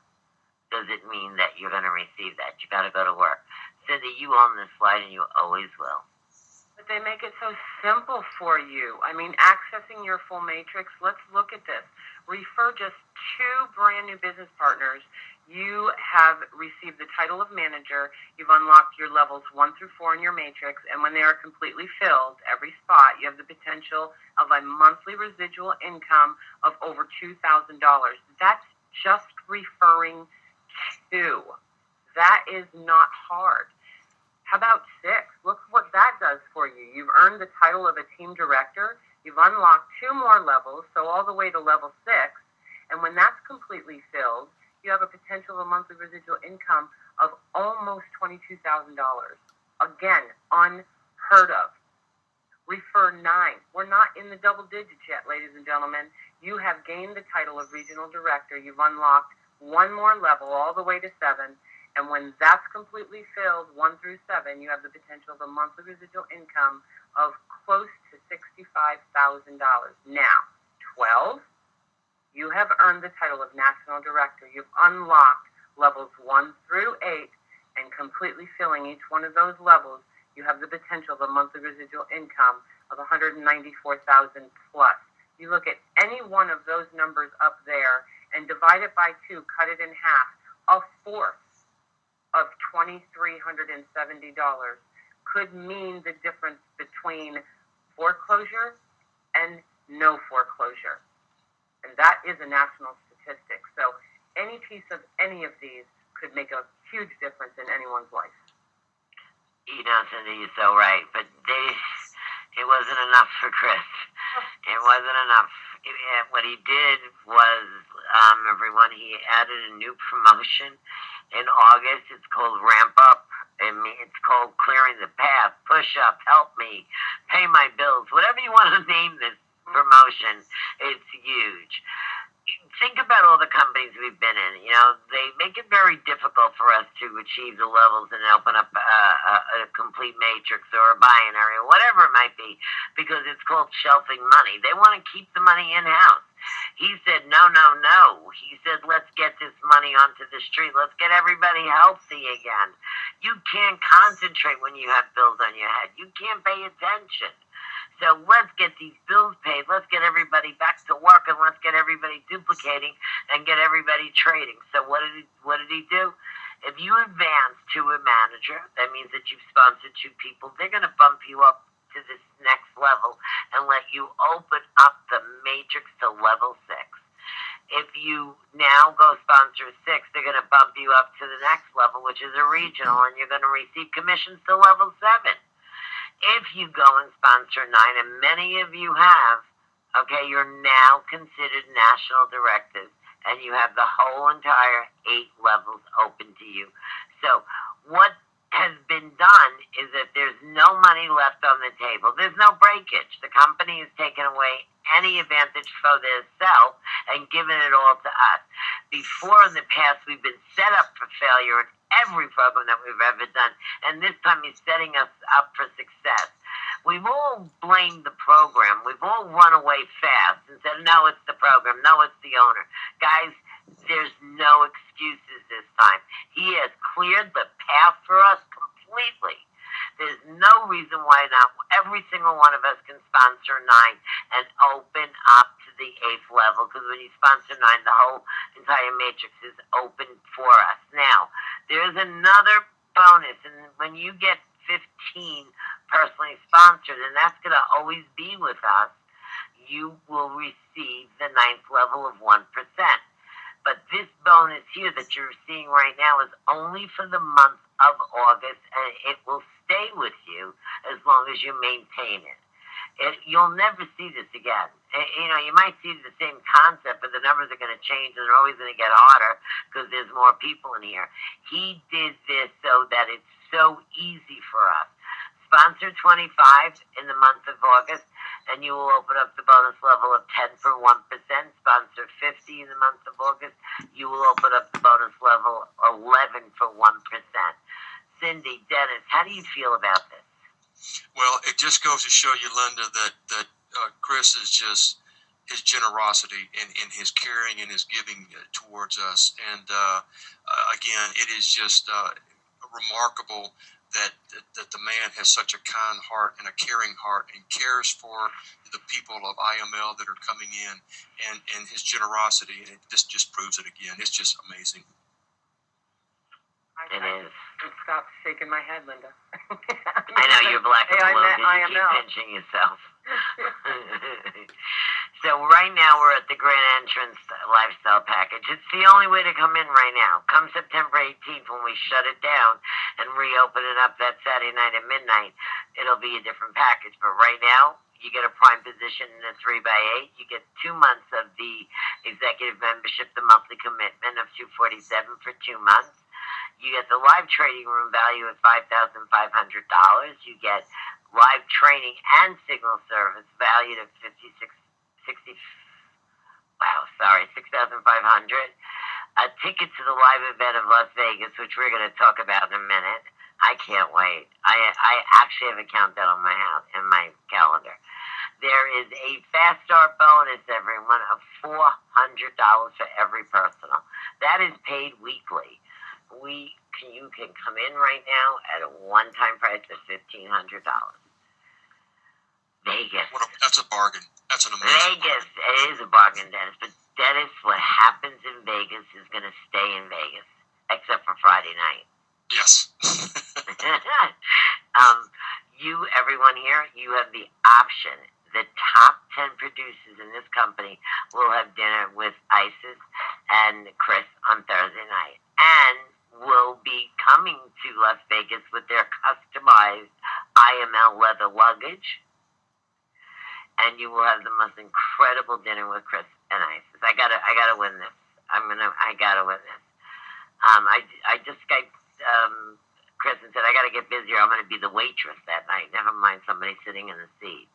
does it mean that you're going to receive that. You got to go to work. Cindy, you own this slide and you always will. But they make it so simple for you. I mean, accessing your full matrix, let's look at this. Refer just 2 brand new business partners. You have received the title of manager. You've unlocked your levels 1 through 4 in your matrix. And when they are completely filled, every spot, you have the potential of a monthly residual income of over $2,000. That's just referring 2. That is not hard. How about 6? Look what that does for you. You've earned the title of a team director. You've unlocked 2 more levels, so all the way to level 6. And when that's completely filled, you have a potential of a monthly residual income of almost $22,000. Again, unheard of. Refer 9. We're not in the double digits yet, ladies and gentlemen. You have gained the title of regional director. You've unlocked 1 more level all the way to 7. And when that's completely filled, 1 through 7, you have the potential of a monthly residual income of close to $65,000. Now, 12, you have earned the title of national director. You've unlocked levels 1 through 8. and completely filling each one of those levels, you have the potential of a monthly residual income of $194,000 plus. You look at any one of those numbers up there and divide it by 2, cut it in half. A fourth of $2,370 could mean the difference between foreclosure and no foreclosure. And that is a national statistic. So any piece of any of these could make a huge difference in anyone's life. You know, Cindy, you're so right. But it wasn't enough for Chris. It wasn't enough. What he did was, everyone, he added a new promotion in August. It's called Ramp Up. It's called Clearing the Path, Push Up, Help Me, Pay My Bills. Whatever you want to name this promotion, it's huge. Think about all the companies we've been in. You know, they make it very difficult for us to achieve the levels and open up a complete matrix or a binary or whatever it might be, because it's called shelving money. They want to keep the money in-house. He said, no. He said, let's get this money onto the street. Let's get everybody healthy again. You can't concentrate when you have bills on your head. You can't pay attention. So let's get these bills paid. Let's get everybody back to work, and let's get everybody duplicating and get everybody trading. So what did he do? If you advance to a manager, that means that you've sponsored 2 people. They're going to bump you up to this next level and let you open up the matrix to level 6. If you now go sponsor 6, they're going to bump you up to the next level, which is a regional, and you're going to receive commissions to level 7. If you go and sponsor 9, and many of you have, okay, you're now considered national directors, and you have the whole entire 8 levels open to you. So what has been done is that there's no money left on the table. There's no breakage. The company has taken away any advantage for themselves and given it all to us. Before, in the past, we've been set up for failure in every program that we've ever done, and this time he's setting us up for success. We've all blamed the program. We've all run away fast and said, no, it's the program. No, it's the owner. Guys, there's no excuses this time. He has cleared the path for us completely. There's no reason why not every single one of us can sponsor 9 and open up to the 8th level, because when you sponsor 9, the whole entire matrix is open for us. Now, there's another bonus, and when you get 15 personally sponsored, and that's going to always be with us, you will receive the 9th level of 1%. But this bonus here that you're seeing right now is only for the month of August, and it will stay with you as long as you maintain it. You'll never see this again. You know, you might see the same concept, but the numbers are going to change, and they're always going to get harder because there's more people in here. He did this so that it's so easy for us. Sponsor 25 in the month of August, and you will open up the bonus level of 10 for 1%. Sponsor 50 in the month of August, you will open up the bonus level 11 for 1%. Cindy, Dennis, how do you feel about this? Well, it just goes to show you, Linda, that Chris is just his generosity in his caring and his giving towards us. And again, it is just remarkable that the man has such a kind heart and a caring heart and cares for the people of IML that are coming in, and his generosity. And this just proves it again. It's just amazing. It is. Stop shaking my head, Linda. I know you're black and blue. You keep pinching yourself. So right now we're at the Grand Entrance Lifestyle Package. It's the only way to come in right now. Come September 18th when we shut it down and reopen it up that Saturday night at midnight, it'll be a different package. But right now, you get a prime position in a 3x8. You get 2 months of the executive membership, the monthly commitment of $247 for 2 months. You get the live trading room value at $5,500. You get live training and signal service valued at $6,500. A ticket to the live event of Las Vegas, which we're going to talk about in a minute. I can't wait. I actually have a countdown on my house in my calendar. There is a fast start bonus, everyone, of $400 for every personal. That is paid weekly. We you can come in right now at a one-time price of $1,500. Vegas. That's a bargain. That's an amazing Vegas. bargain. It is a bargain, Dennis. But Dennis, what happens in Vegas is going to stay in Vegas, except for Friday night. Yes. Everyone here, you have the option. The top 10 producers in this company will have dinner with Isis and Chris on Thursday night, and will be coming to Las Vegas with their customized IML leather luggage. And you will have the most incredible dinner with Chris and Isis. I gotta win this. I gotta win this. I just Skyped Chris and said I gotta get busier. I'm gonna be the waitress that night. Never mind somebody sitting in the seat.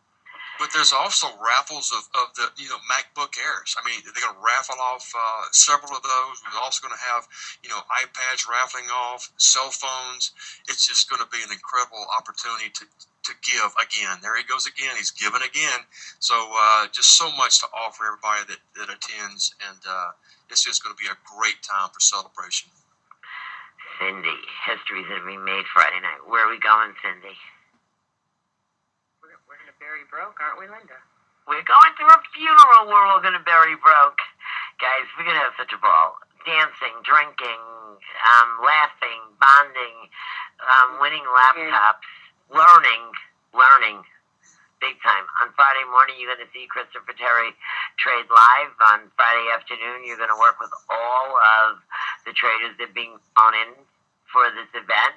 But there's also raffles of the MacBook Airs. I mean, they're going to raffle off several of those. We're also going to have iPads raffling off, cell phones. It's just going to be an incredible opportunity to give again. There he goes again. He's giving again. So just so much to offer everybody that attends, and it's just going to be a great time for celebration. Cindy, history's going to be made Friday night. Where are we going, Cindy? We're going to bury broke, aren't we, Linda? We're going to a funeral where we're going to bury broke. Guys, we're going to have such a ball. Dancing, drinking, laughing, bonding, winning laptops, learning, big time. On Friday morning, you're going to see Christopher Terry trade live. On Friday afternoon, you're going to work with all of the traders that are being flown in for this event.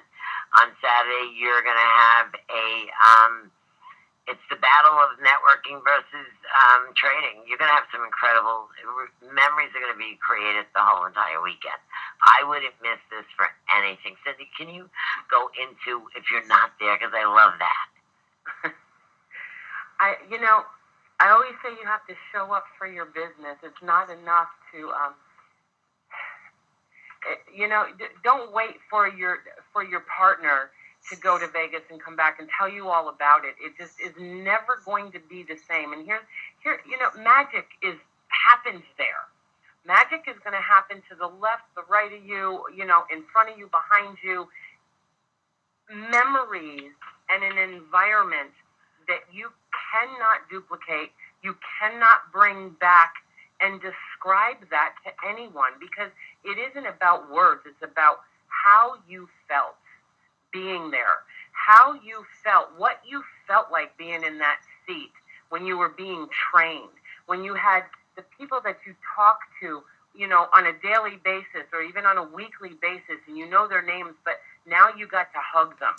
On Saturday, you're going to have it's the battle of networking versus trading. You're going to have some incredible memories are going to be created the whole entire weekend. I wouldn't miss this for anything. Cindy, can you go into if you're not there? Because I love that. I always say you have to show up for your business. It's not enough to, don't wait for your partner to go to Vegas and come back and tell you all about it. It just is never going to be the same. And here, magic happens there. Magic is going to happen to the left, the right of you, in front of you, behind you. Memories and an environment that you cannot duplicate, you cannot bring back and describe that to anyone, because it isn't about words. It's about how you felt being there, how you felt, what you felt like being in that seat when you were being trained, when you had the people that you talk to, on a daily basis or even on a weekly basis, and you know their names, but now you got to hug them.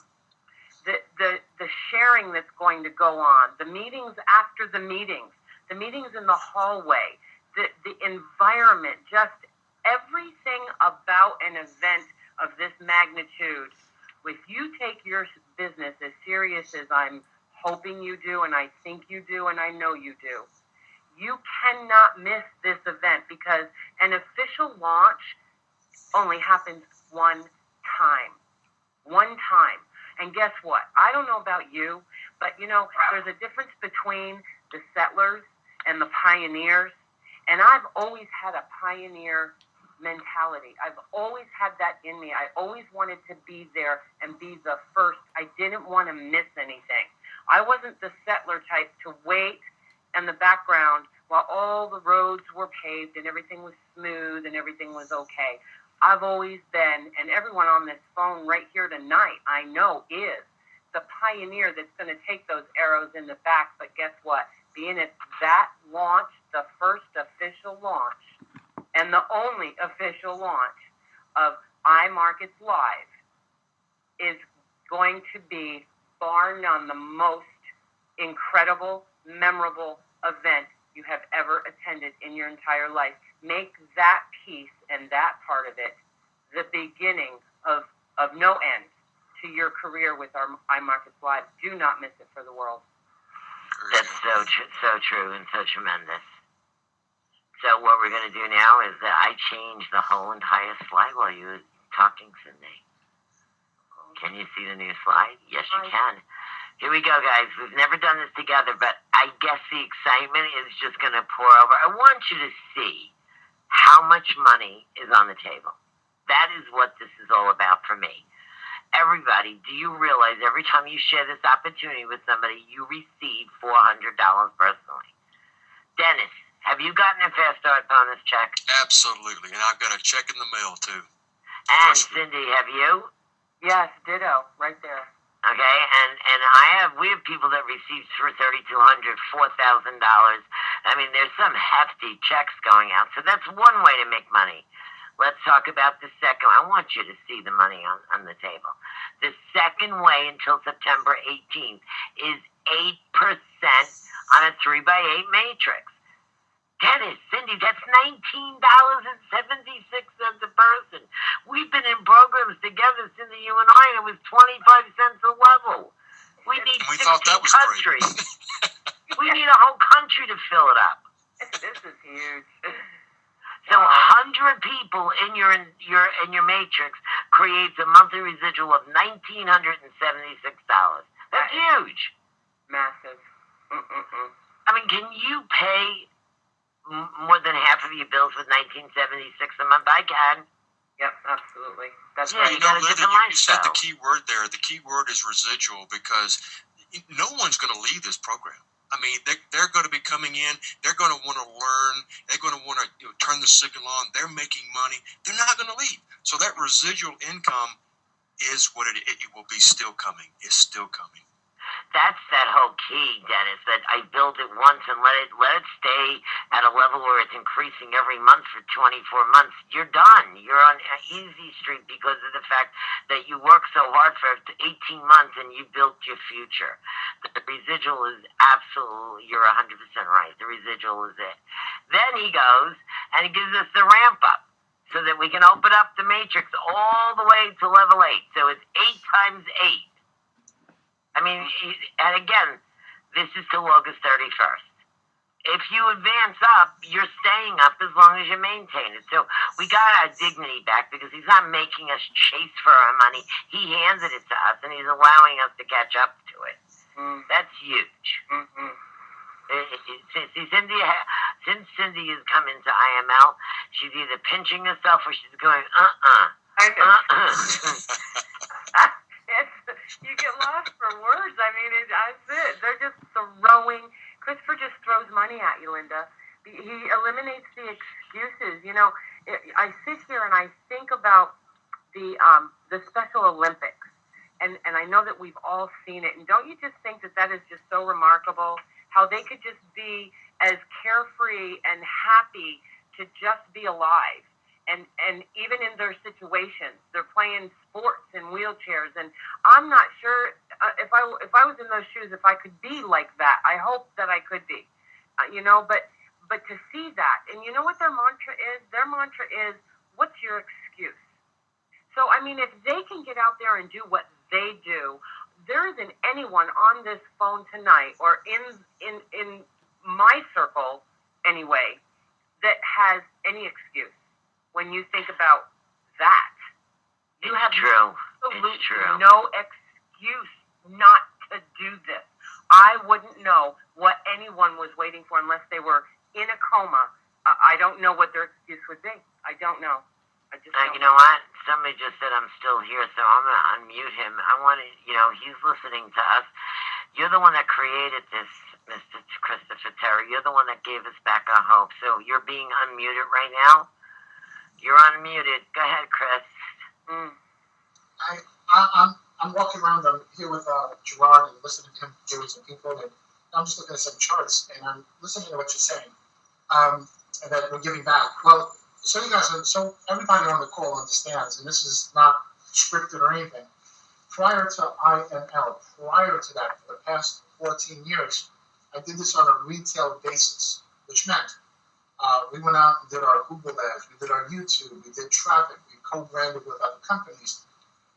The sharing that's going to go on, the meetings after the meetings in the hallway, the environment, just everything about an event of this magnitude. If you take your business as serious as I'm hoping you do, and I think you do, and I know you do, you cannot miss this event, because an official launch only happens one time. And guess what? I don't know about you, but there's a difference between the settlers and the pioneers. And I've always had a pioneer mentality. I've always had that in me. I always wanted to be there and be the first. I didn't want to miss anything. I wasn't the settler type to wait in the background while all the roads were paved and everything was smooth and everything was okay. I've always been, and everyone on this phone right here tonight, I know, is the pioneer that's going to take those arrows in the back. But guess what? Being at that launch, the first official launch, and the only official launch of IMARKETSLIVE is going to be, bar none, the most incredible, memorable event you have ever attended in your entire life. Make that piece and that part of it the beginning of no end to your career with our IMARKETSLIVE. Do not miss it for the world. That's so true and so tremendous. So what we're going to do now is that I change the whole entire slide while you were talking, Cindy. Can you see the new slide? Yes, you can. Here we go, guys. We've never done this together, but I guess the excitement is just going to pour over. I want you to see how much money is on the table. That is what this is all about for me. Everybody, do you realize every time you share this opportunity with somebody, you receive $400 personally? Dennis, have you gotten a Fast Start bonus check? Absolutely, and I've got a check in the mail too. And Cindy, have you? Yes, ditto, right there. Okay, and we have people that received for $3,200, $4,000. I mean, there's some hefty checks going out, so that's one way to make money. Let's talk about the second. I want you to see the money on the table. The second way until September 18th is 8% on a 3x8 matrix. Dennis, Cindy, that's $19.76 a person. We've been in programs together, Cindy, you and I, and it was 25 cents a level. We need 16 countries. We need a whole country to fill it up. This is huge. So 100 people in your matrix creates a monthly residual of $1,976. That's huge. Massive. I mean, can you pay more than half of your bills with $19.76 a month? I can. Yep, absolutely. That's right. Linda, you said the key word there. The key word is residual, because no one's going to leave this program. I mean, they're going to be coming in. They're going to want to learn. They're going to want to turn the signal on. They're making money. They're not going to leave. So that residual income is what it will be still coming. It's still coming. That's that whole key, Dennis, that I build it once and let it stay at a level where it's increasing every month for 24 months. You're done. You're on easy street because of the fact that you work so hard for 18 months and you built your future. The residual is absolutely, you're 100% right. The residual is it. Then he goes and he gives us the ramp up so that we can open up the matrix all the way to level 8. So it's 8 times 8. I mean, and again, this is till August 31st. If you advance up, you're staying up as long as you maintain it. So we got our dignity back because he's not making us chase for our money. He handed it to us, and he's allowing us to catch up to it. That's huge. See, since Cindy has come into IML, she's either pinching herself or she's going, You get lost for words. I mean, that's it. They're just throwing. Christopher just throws money at you, Linda. He eliminates the excuses. You know, I sit here and I think about the Special Olympics, and I know that we've all seen it. And don't you just think that is just so remarkable? How they could just be as carefree and happy to just be alive. And even in their situations, they're playing sports in wheelchairs, and I'm not sure if I was in those shoes, if I could be like that. I hope that I could be, but to see that, and you know what their mantra is? Their mantra is, "What's your excuse?" So I mean, if they can get out there and do what they do, there isn't anyone on this phone tonight or in my circle anyway that has any excuse. When you think about that, you have absolutely no excuse not to do this. I wouldn't know what anyone was waiting for unless they were in a coma. I don't know what their excuse would be. I don't know. I just don't you know what? Somebody just said I'm still here, so I'm going to unmute him. I want to, he's listening to us. You're the one that created this, Mr. Christopher Terry. You're the one that gave us back our hope. So you're being unmuted right now. You're unmuted. Go ahead, Chris. I'm walking around. I'm here with Gerard and listening to him do some people, and I'm just looking at some charts and I'm listening to what you're saying. And that we're giving back. Well, so you guys, so everybody on the call understands, and this is not scripted or anything. Prior to IML, prior to that, for the past 14 years, I did this on a retail basis, which meant we went out and did our Google ads, we did our YouTube, we did traffic, we co-branded with other companies,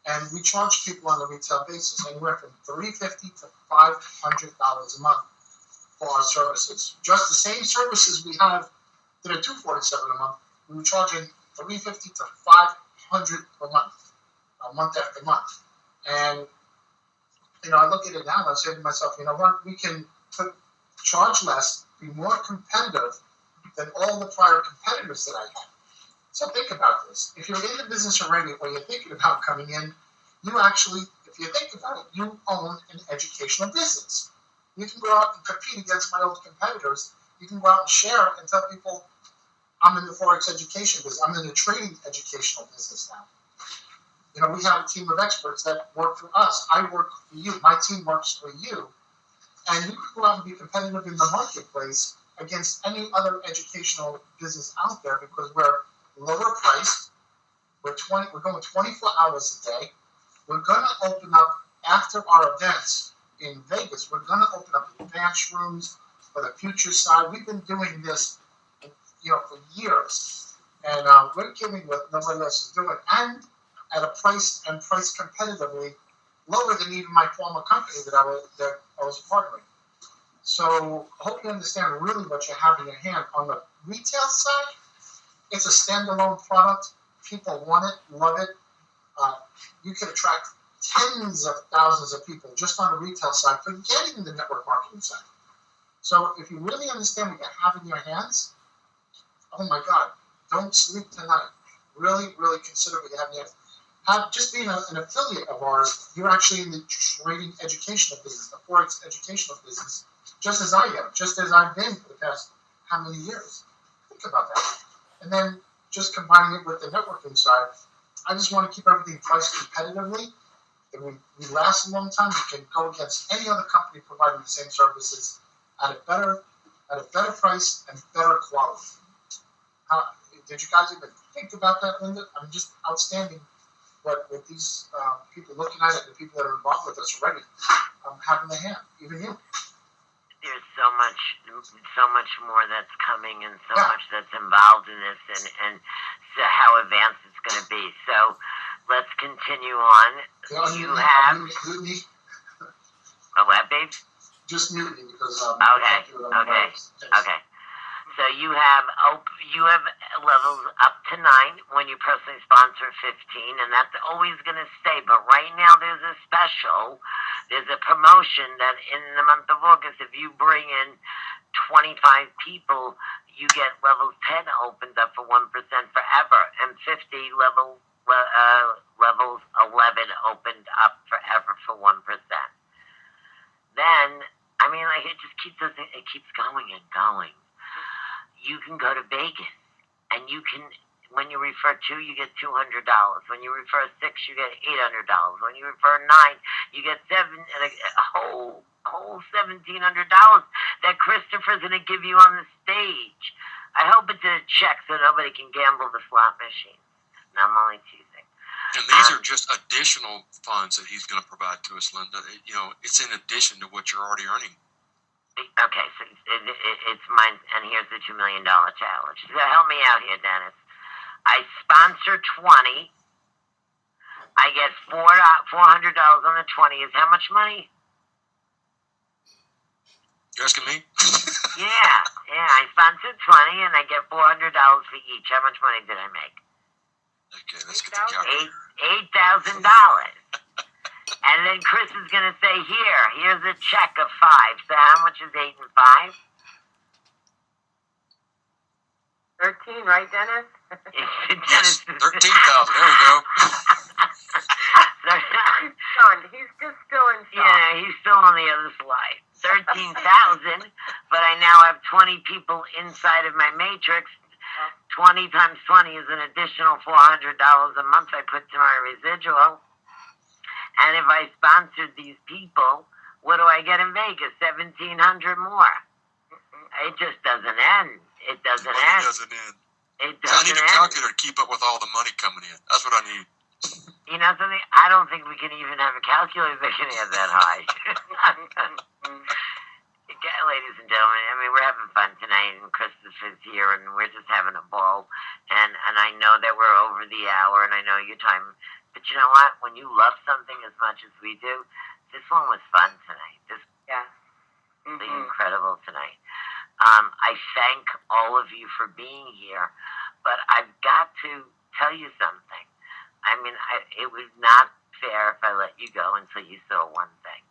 and we charged people on a retail basis anywhere from $350 to $500 a month for our services. Just the same services we have that are $247 a month, we were charging $350 to $500 per month after month. And I look at it now and I say to myself, you know what, we can charge less, be more competitive than all the prior competitors that I had. So think about this. If you're in the business already or you're thinking about coming in, you actually, if you think about it, you own an educational business. You can go out and compete against my old competitors. You can go out and share and tell people, I'm in the Forex education business. I'm in the trading educational business now. You know, we have a team of experts that work for us. I work for you. My team works for you. And you can go out and be competitive in the marketplace against any other educational business out there because we're lower priced. We're going 24 hours a day. We're going to open up after our events in Vegas. We're going to open up advanced rooms for the future side. We've been doing this, for years, and we're giving what nobody else is doing, and at a price competitively lower than even my former company that I was partnering. So I hope you understand really what you have in your hand. On the retail side, it's a standalone product. People want it, love it. You can attract tens of thousands of people just on the retail side, forgetting the network marketing side. So if you really understand what you have in your hands, oh my God, don't sleep tonight. Really, really consider what you have in your hands. Just being an affiliate of ours, you're actually in the trading educational business, the Forex educational business, just as I am, just as I've been for the past how many years. Think about that. And then just combining it with the networking side, I just want to keep everything priced competitively. And we last a long time. We can go against any other company providing the same services at a better price and better quality. Did you guys even think about that, Linda? I mean, just outstanding what these people looking at it, the people that are involved with us already have in their hand, even you. There's so much more that's coming and so much that's involved in this and so how advanced it's going to be. So let's continue on. You have... Oh, what, babe? Just mute me because... Okay. So you have levels up to 9 when you personally sponsor 15, and that's always going to stay. But right now there's a special, there's a promotion that in the month of August, if you bring in 25 people, you get levels 10 opened up for 1% forever, and 50 levels 11 opened up forever for 1%. Then, I mean, like it keeps going and going. You can go to Vegas, and you can, when you refer 2, you get $200. When you refer 6, you get $800. When you refer 9, you get a whole $1,700 that Christopher's going to give you on the stage. I hope it's a check so nobody can gamble the slot machines. No, I'm only teasing. And these are just additional funds that he's going to provide to us, Linda. It's in addition to what you're already earning. Okay, so it's mine, and here's the $2 million challenge. So help me out here, Dennis. I sponsor 20. I get $400 on the 20 is how much money? You're asking me? Yeah. I sponsored 20, and I get $400 for each. How much money did I make? Okay, let's get the calculator. $8,000. And then Chris is going to say, here's a check of 5. So how much is 8 and 5? 13, right, Dennis? Yes, 13,000. There we go. He's just still in shock. Yeah, he's still on the other slide. 13,000, but I now have 20 people inside of my matrix. 20 times 20 is an additional $400 a month I put to my residual. And if I sponsored these people, what do I get in Vegas? 1,700 more. It just doesn't end. It doesn't end. It doesn't I need a calculator to keep up with all the money coming in. That's what I need. You know something? I don't think we can even have a calculator that can get that high. Ladies and gentlemen, I mean, we're having fun tonight, and Christopher's here, and we're just having a ball. And I know that we're over the hour, and I know your time. But you know what? When you love something as much as we do, this one was fun tonight. This was incredible tonight. I thank all of you for being here, but I've got to tell you something. I mean, it was not fair if I let you go until you saw one thing.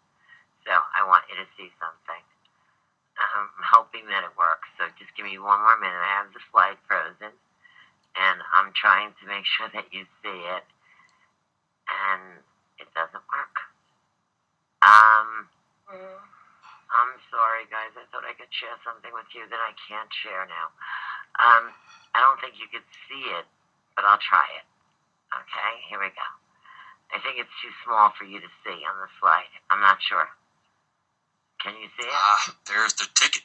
So I want you to see something. I'm hoping that it works. So just give me one more minute. I have the slide frozen. and I'm trying to make sure that you see it, and it doesn't work. I'm sorry, guys. I thought I could share something with you that I can't share now. I don't think you could see it, but I'll try it. Okay, here we go. I think it's too small for you to see on the slide. I'm not sure. Can you see it? There's the ticket.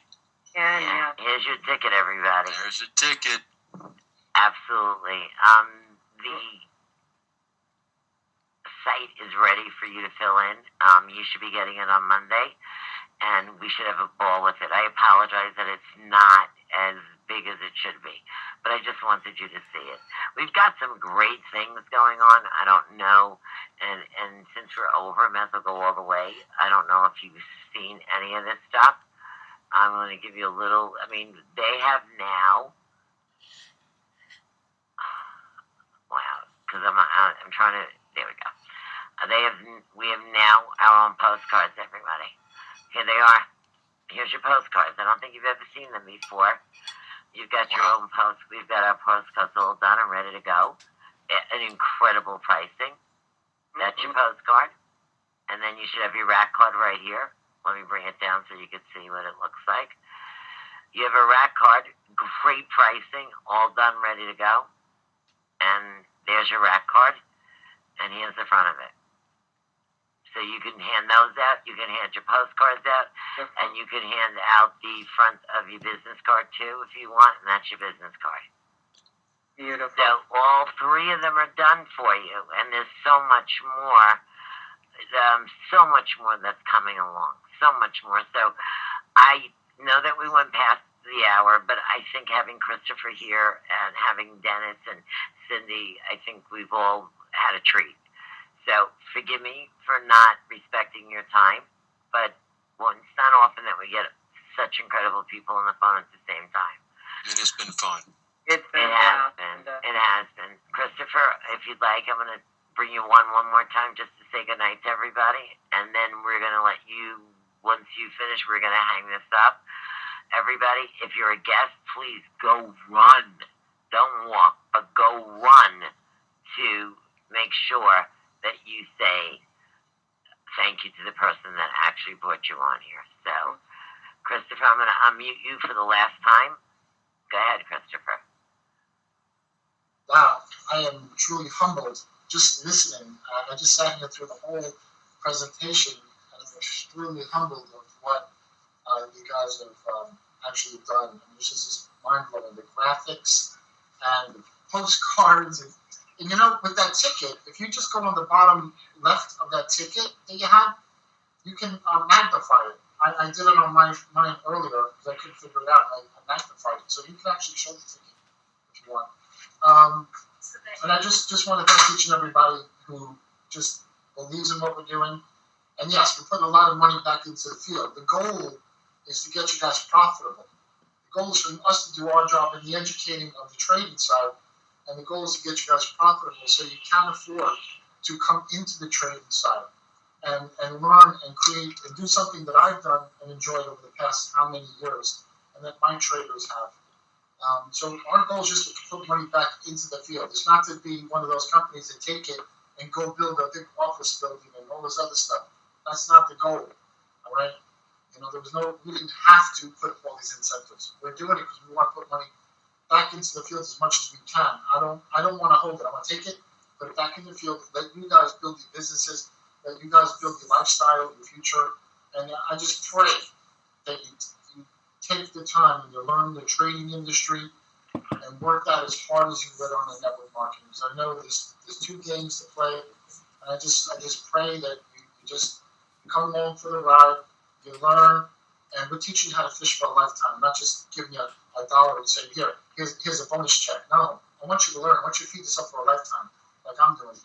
Yeah. Here's your ticket, everybody. There's the ticket. Absolutely. The site is ready for you to fill in. You should be getting it on Monday, and we should have a ball with it. I apologize that it's not as big as it should be, but I just wanted you to see it. We've got some great things going on. I don't know, and since we're over, may as well go all the way. I don't know if you've seen any of this stuff. I'm going to give you a little. I mean, they have now. Wow, because I'm trying to. There we go. We have now our own postcards, everybody. Here they are. Here's your postcards. I don't think you've ever seen them before. You've got your own post. We've got our postcards all done and ready to go. An incredible pricing. That's your postcard. And then you should have your rack card right here. Let me bring it down so you can see what it looks like. You have a rack card. Great pricing. All done, ready to go. And there's your rack card. And here's the front of it. So you can hand those out. You can hand your postcards out. And you can hand out the front of your business card too if you want. And that's your business card. Beautiful. So all three of them are done for you. And there's so much more. That's coming along. So much more. So I know that we went past the hour, but I think having Christopher here and having Dennis and Cindy, I think we've all had a treat. So forgive me for not respecting your time, but it's not often that we get such incredible people on the phone at the same time. And it's been fun. It has been. Christopher, if you'd like, I'm going to bring you one more time just to say goodnight to everybody, and then we're going to let you, once you finish, we're going to hang this up. Everybody, if you're a guest, please go run. Don't walk, but go run to make sure that you say thank you to the person that actually brought you on here. So, Christopher, I'm going to unmute you for the last time. Go ahead, Christopher. Wow, I am truly humbled just listening. I just sat here through the whole presentation, and I'm extremely humbled of what you guys have actually done. And this is just mind-blowing. The graphics and the postcards. And you know, with that ticket, if you just go on the bottom left of that ticket that you have, you can magnify it. I did it on mine earlier because I couldn't figure it out. I magnified it. So you can actually show the ticket if you want. And I just want to thank each and everybody who just believes in what we're doing. And yes, we're putting a lot of money back into the field. The goal is to get you guys profitable. The goal is for us to do our job in the educating of the trading side. And the goal is to get you guys profitable so you can afford to come into the trading side and learn and create and do something that I've done and enjoyed over the past how many years and that my traders have. So our goal is just to put money back into the field. It's not to be one of those companies that take it and go build a big office building and all this other stuff. That's not the goal, all right? You know, we didn't have to put all these incentives. We're doing it because we want to put money back into the field as much as we can. I don't want to hold it. I want to take it, put it back in the field, let you guys build your businesses, let you guys build your lifestyle, your future. And I just pray that you take the time and you learn the trading industry and work that as hard as you would on the network marketing. Because I know there's two games to play. And I just pray that you just come along for the ride, you learn, and we're teaching you how to fish for a lifetime. I'm not just giving you a dollar and saying, here's a bonus check. No, I want you to learn. I want you to feed this up for a lifetime, like I'm doing.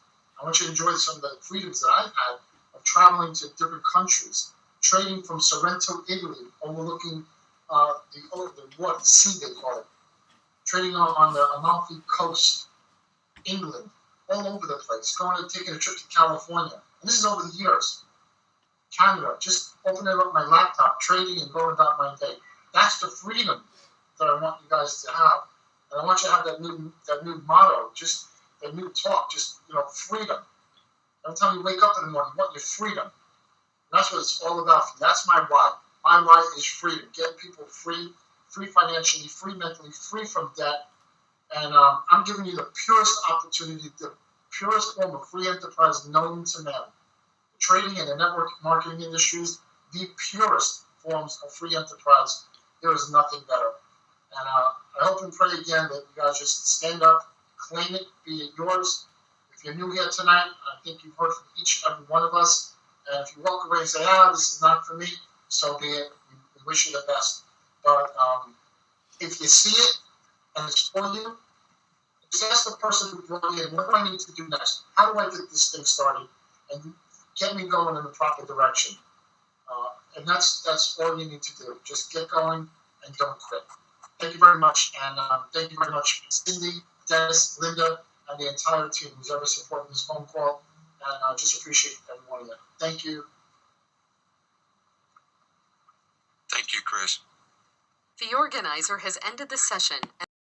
I want you to enjoy some of the freedoms that I've had of traveling to different countries, trading from Sorrento, Italy, overlooking the sea, they call it, trading on the Amalfi Coast, England, all over the place, taking a trip to California. And this is over the years. Canada, just opening up my laptop, trading and going about my day. That's the freedom that I want you guys to have. And I want you to have that new motto, just that new talk, just, freedom. Every time you wake up in the morning, you want your freedom. And that's what it's all about. That's my why. My why is freedom. Getting people free financially, free mentally, free from debt. And I'm giving you the purest opportunity, the purest form of free enterprise known to man. The trading and the network marketing industries, the purest forms of free enterprise. There is nothing better. And I hope and pray again that you guys just stand up, claim it, be it yours. If you're new here tonight, I think you've heard from each and every one of us. And if you walk away and say, this is not for me, so be it. We wish you the best. But if you see it and it's for you, just ask the person who brought you in, what do I need to do next? How do I get this thing started and get me going in the proper direction? And that's all you need to do. Just get going and don't quit. Thank you very much. And thank you very much, Cindy, Dennis, Linda, and the entire team who's ever supported this phone call. And I just appreciate every one of you. Thank you. Thank you, Chris. The organizer has ended the session.